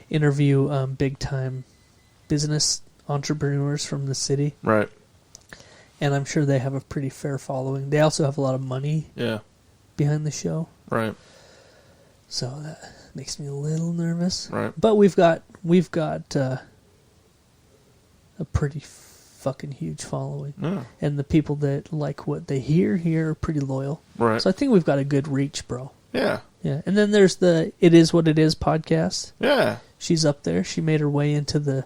interview big time business entrepreneurs from the city, Right. and I'm sure they have a pretty fair following. They also have a lot of money Yeah. behind the show. Right. So that makes me a little nervous. Right. But we've got a pretty fucking huge following. Yeah. And the people that like what they hear here are pretty loyal. Right. So I think we've got a good reach, bro. Yeah. Yeah. And then there's the It Is What It Is podcast. Yeah. She's up there. She made her way into the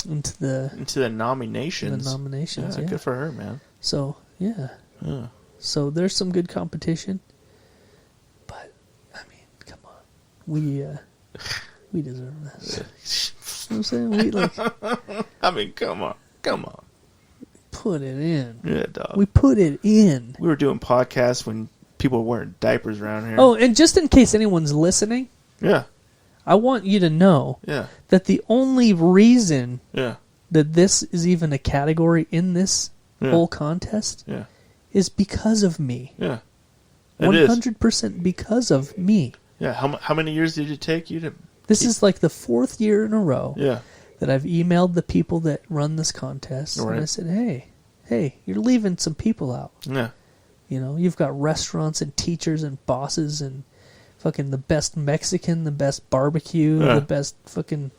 Into the nominations. nominations. Yeah. Good for her, man. So yeah. Yeah. So there's some good competition. But I mean, come on. We deserve this. what I'm saying? We like I mean, come on. put it in. Yeah, dog. We put it in. We were doing podcasts when people were wearing diapers around here. Oh, and just in case anyone's listening, Yeah. I want you to know Yeah. that the only reason Yeah. that this is even a category in this Yeah. whole contest Yeah. is because of me. Yeah. It is. 100% because of me. Yeah. How many years did it take you to? This is like the 4th year in a row Yeah. that I've emailed the people that run this contest. Right. And I said, hey, you're leaving some people out. Yeah. You know, you've got restaurants and teachers and bosses and fucking the best Mexican, the best barbecue, Yeah. the best fucking...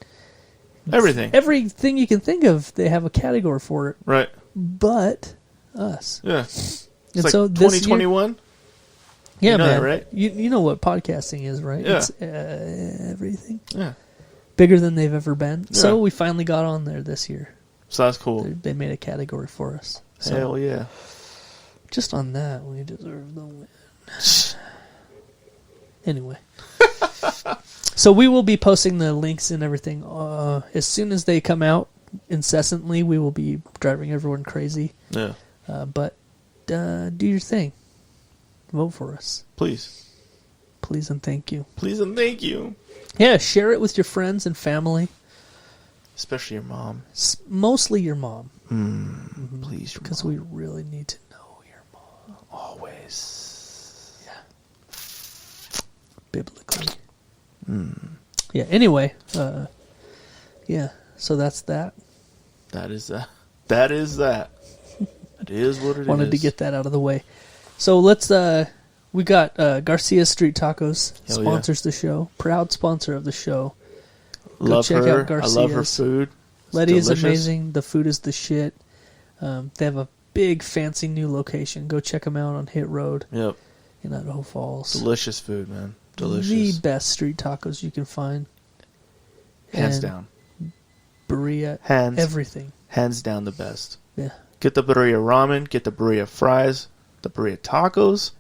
Everything. Everything you can think of, they have a category for it. Right. But us. Yeah. It's And like so this year- 2021. Yeah, You know man. that, right? You know what podcasting is, right? Yeah. It's everything. Yeah. Bigger than they've ever been. Yeah. So we finally got on there this year. So that's cool. They made a category for us. So Hell yeah. just on that, we deserve the win. Anyway. So we will be posting the links and everything. As soon as they come out incessantly, we will be driving everyone crazy. Yeah. But do your thing. Vote for us. Please. Please and thank you. Please and thank you. Yeah, share it with your friends and family. Especially your mom. Mostly your mom. Please, your Because mom. we really need to know your mom. Always. Yeah. Biblically. Yeah, anyway. Yeah, so that's that. That is that. That is that. It is what it is. Wanted to get that out of the way. So let's, we got Garcia Street Tacos Hell sponsors the show. Proud sponsor of the show. Go Love check her. out Garcia's. I love her food. It's Letty is delicious. amazing. The food is the shit. They have a big, fancy new location. Go check them out on Hit Road Yep. in Idaho Falls. Delicious food, man. Delicious. The best street tacos you can find. Hands And down. Birria. Hands. Everything. Hands down the best. Yeah. Get the burrito ramen. Get the burrito fries. The burrito tacos.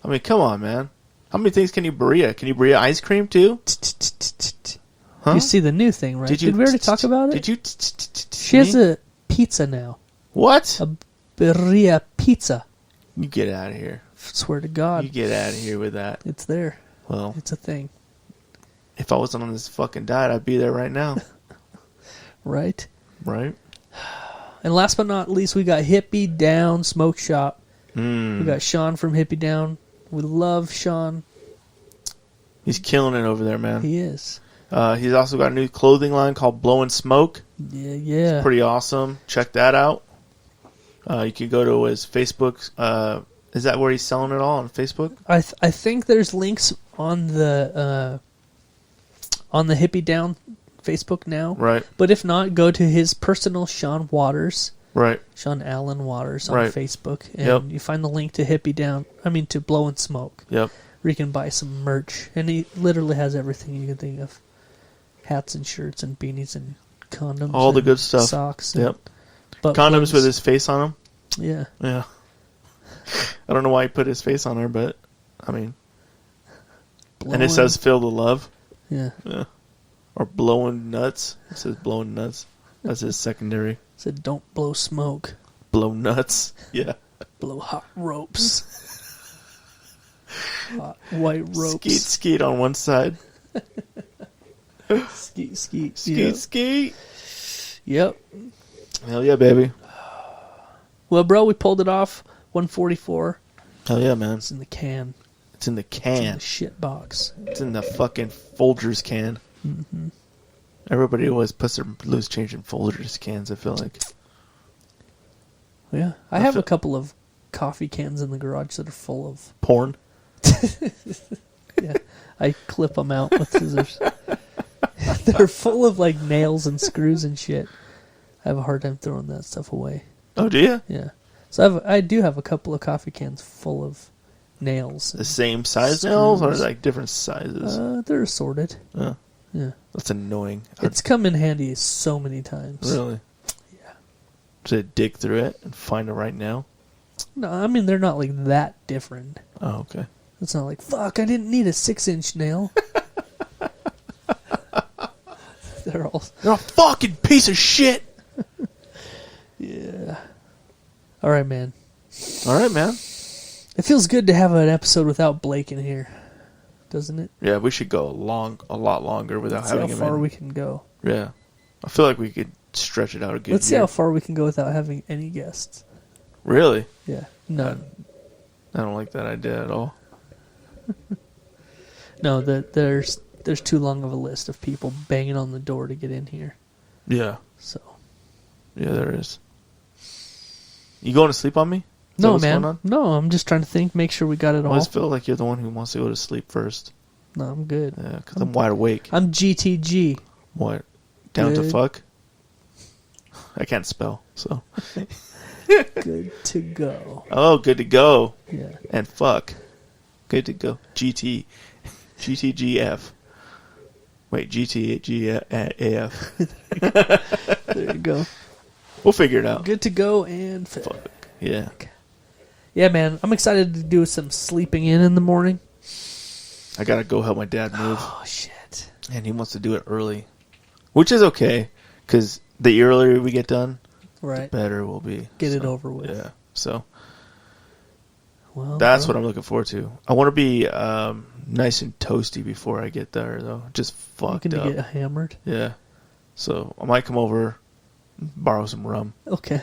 I mean, come on, man. How many things can you burrito? Can you burrito ice cream too? Huh? You see the new thing, right? Did we already talk about it? Did you? She has a pizza now. What? A birria pizza. You get out of here. Swear to God. You get out of here with that. It's there. Well, It's a thing. if I wasn't on this fucking diet, I'd be there right now. Right? Right? And last but not least, we got Hippie Down Smoke Shop. Mm. We got Sean from Hippie Down. We love Sean. He's killing it over there, man. He is. He's also got a new clothing line called Blow and Smoke. Yeah. Pretty awesome. Check that out. You can go to his Facebook. Is that where he's selling it all on Facebook? I think there's links on the Hippie Down Facebook now. Right. But if not, go to his personal Sean Waters. Right. Sean Allen Waters on Right. Facebook. And Yep. you find the link to Hippie Down. To Blow and Smoke. Yep. Where you can buy some merch. And he literally has everything you can think of. Hats and shirts and beanies and condoms. All the and good stuff. Socks. And Yep. butt Condoms plugs. with his face on them. Yeah. Yeah. I don't know why he put his face on there, but I mean, and it Blowing- says "Feel the Love." Yeah. Yeah. Or blowing nuts. It says blowing nuts. That's his secondary. Said don't blow smoke. Blow nuts. Yeah. Blow hot ropes. Hot white ropes. Skeet skeet on one side. Skeet, skeet. Skeet Yep. skeet. Yep. Hell yeah, baby. Well, bro, we pulled it off. 144. Hell yeah, man. It's in the can. It's in the It's in can. the shit box. It's in the fucking Folgers can. Mm-hmm. Everybody always puts their loose change in Folgers cans, I feel like. Yeah. I have a couple of coffee cans in the garage that are full of... Porn. Yeah. I clip them out with scissors. They're full of like nails and screws and shit. I have a hard time throwing that stuff away. Oh, do you? Yeah. So I do have a couple of coffee cans full of nails. The same size nails or Screws. like different sizes? They're assorted. Oh, Yeah. that's annoying. It's come in handy so many times. Really? Yeah. To dig through it and find it right now? No, I mean, they're not like that different. Oh, okay. It's not like, fuck, I didn't need a 6-inch nail. They're all... You're a fucking piece of shit. Yeah. All right, man. All right, man. It feels good to have an episode without Blake in here, doesn't it? Yeah, we should go a lot longer without Let's see having how him far in. we can go. Yeah. I feel like we could stretch it out a good Let's see year. how far we can go without having any guests. Really? Yeah. None. I don't like that idea at all. No, there's too long of a list of people banging on the door to get in here. Yeah. So. Yeah, there is. You going to sleep on me? Is that No, what's man. going on? No, I'm just trying to think, make sure we got it I all. always feel like you're the one who wants to go to sleep first. No, I'm good. Yeah, because I'm wide awake. I'm GTG. What? Down to Good. fuck? I can't spell, so. Good to go. Oh, good to go. Yeah. And fuck. Good to go. GTGF. Wait, GTGAF. There you go. We'll figure it out. Good to go and fit. Fuck. Yeah. Yeah, man. I'm excited to do some sleeping in the morning. I gotta go help my dad move. Oh, shit. And he wants to do it early. Which is okay, because the earlier we get done, Right. the better we'll be. Get it over with. Yeah. So Well, that's what I'm looking forward to. I want to be nice and toasty before I get there, though. Just fucked Looking up. to get hammered. Yeah. So I might come over, borrow some rum, Okay.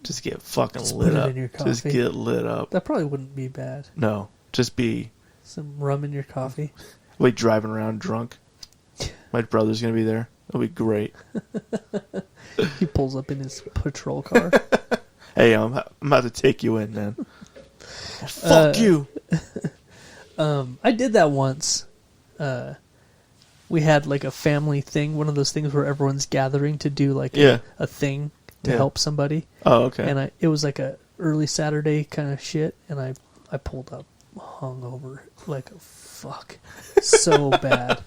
just get fucking Just lit put it up. in your Just coffee. get lit up. That probably wouldn't be bad. No, just be Some rum in your coffee. like driving around drunk. My brother's gonna be there. It'll be great. He pulls up in his patrol car. Hey, I'm about to take you in, man. Fuck you. I did that once. We had like a family thing, one of those things where everyone's gathering to do like Yeah. a thing to Yeah. help somebody. Oh, okay. And it was like a early Saturday kind of shit, and I pulled up hungover like fuck, so bad.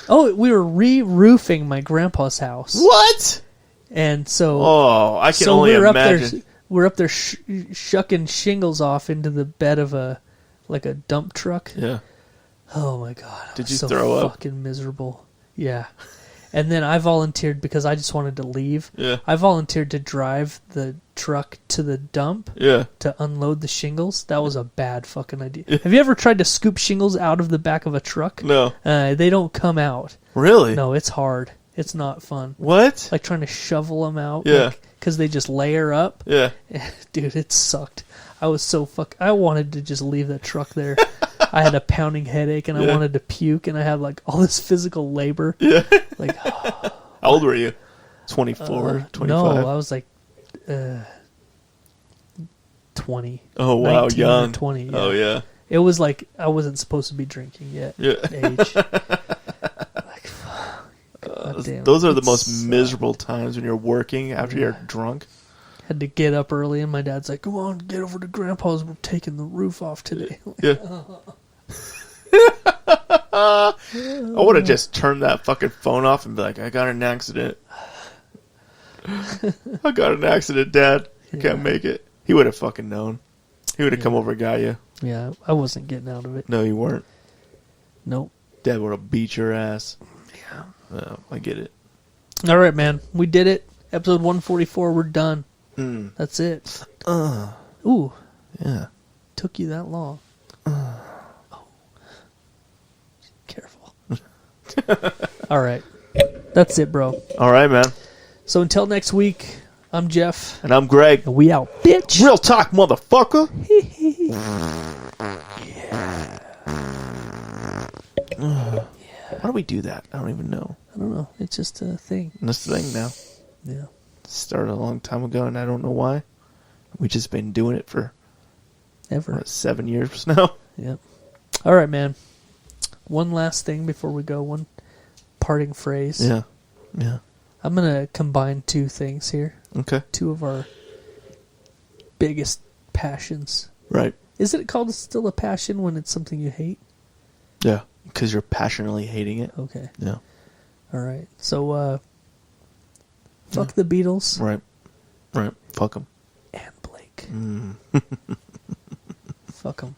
Oh, we were re-roofing my grandpa's house, What? and so Oh, I can only we're imagine. up there. We're up there shucking shingles off into the bed of a dump truck. Yeah. Oh my god! I Did was you so throw up? Fucking miserable. Yeah. And then I volunteered because I just wanted to leave. Yeah. I volunteered to drive the truck to the dump Yeah. to unload the shingles. That was a bad fucking idea. Have you ever tried to scoop shingles out of the back of a truck? No. They don't come out. Really? No, it's hard. It's not fun. What? Like trying to shovel them out. Yeah. Because they just layer up. Yeah. Dude, it sucked. I was so I wanted to just leave that truck there. I had a pounding headache and I wanted to puke and I had like all this physical labor. Yeah. Like, How old were you? 24, 25? no, I was like 20. Oh, wow, 19 or young. 20. Yeah. Oh, yeah. It was like I wasn't supposed to be drinking yet. Yeah. Age. Like, fuck. God damn, Those are the it most sucked. miserable times when you're working after you're drunk. Had to get up early and my dad's like, "Come on, get over to Grandpa's. We're taking the roof off today." Yeah. I would have just turned that fucking phone off and be like, I got in an accident. I got in an accident, Dad. I can't make it. He would have fucking known. He would have come over and got you. Yeah, I wasn't getting out of it. No, you weren't. Nope. Dad would have beat your ass. Yeah. Oh, I get it. All right, man. We did it. Episode 144. We're done. That's it. Ooh. Yeah. Took you that long. Oh. Careful. All right. That's it, bro. All right, man. So until next week, I'm Jeff. And I'm Greg. And we out, bitch. Real talk, motherfucker. Why do we do that? I don't even know. I don't know. It's just a thing. This thing now. Yeah. Started a long time ago, and I don't know why. We just been doing it for Ever. 7 years now. Yep. All right, man. One last thing before we go. One parting phrase. Yeah. Yeah. I'm going to combine two things here. Okay. Two of our biggest passions. Right. Is it called still a passion when it's something you hate? Yeah. Because you're passionately hating it. Okay. Yeah. All right. So, fuck the Beatles. Right. Right. Fuck them. And Blake. Fuck them.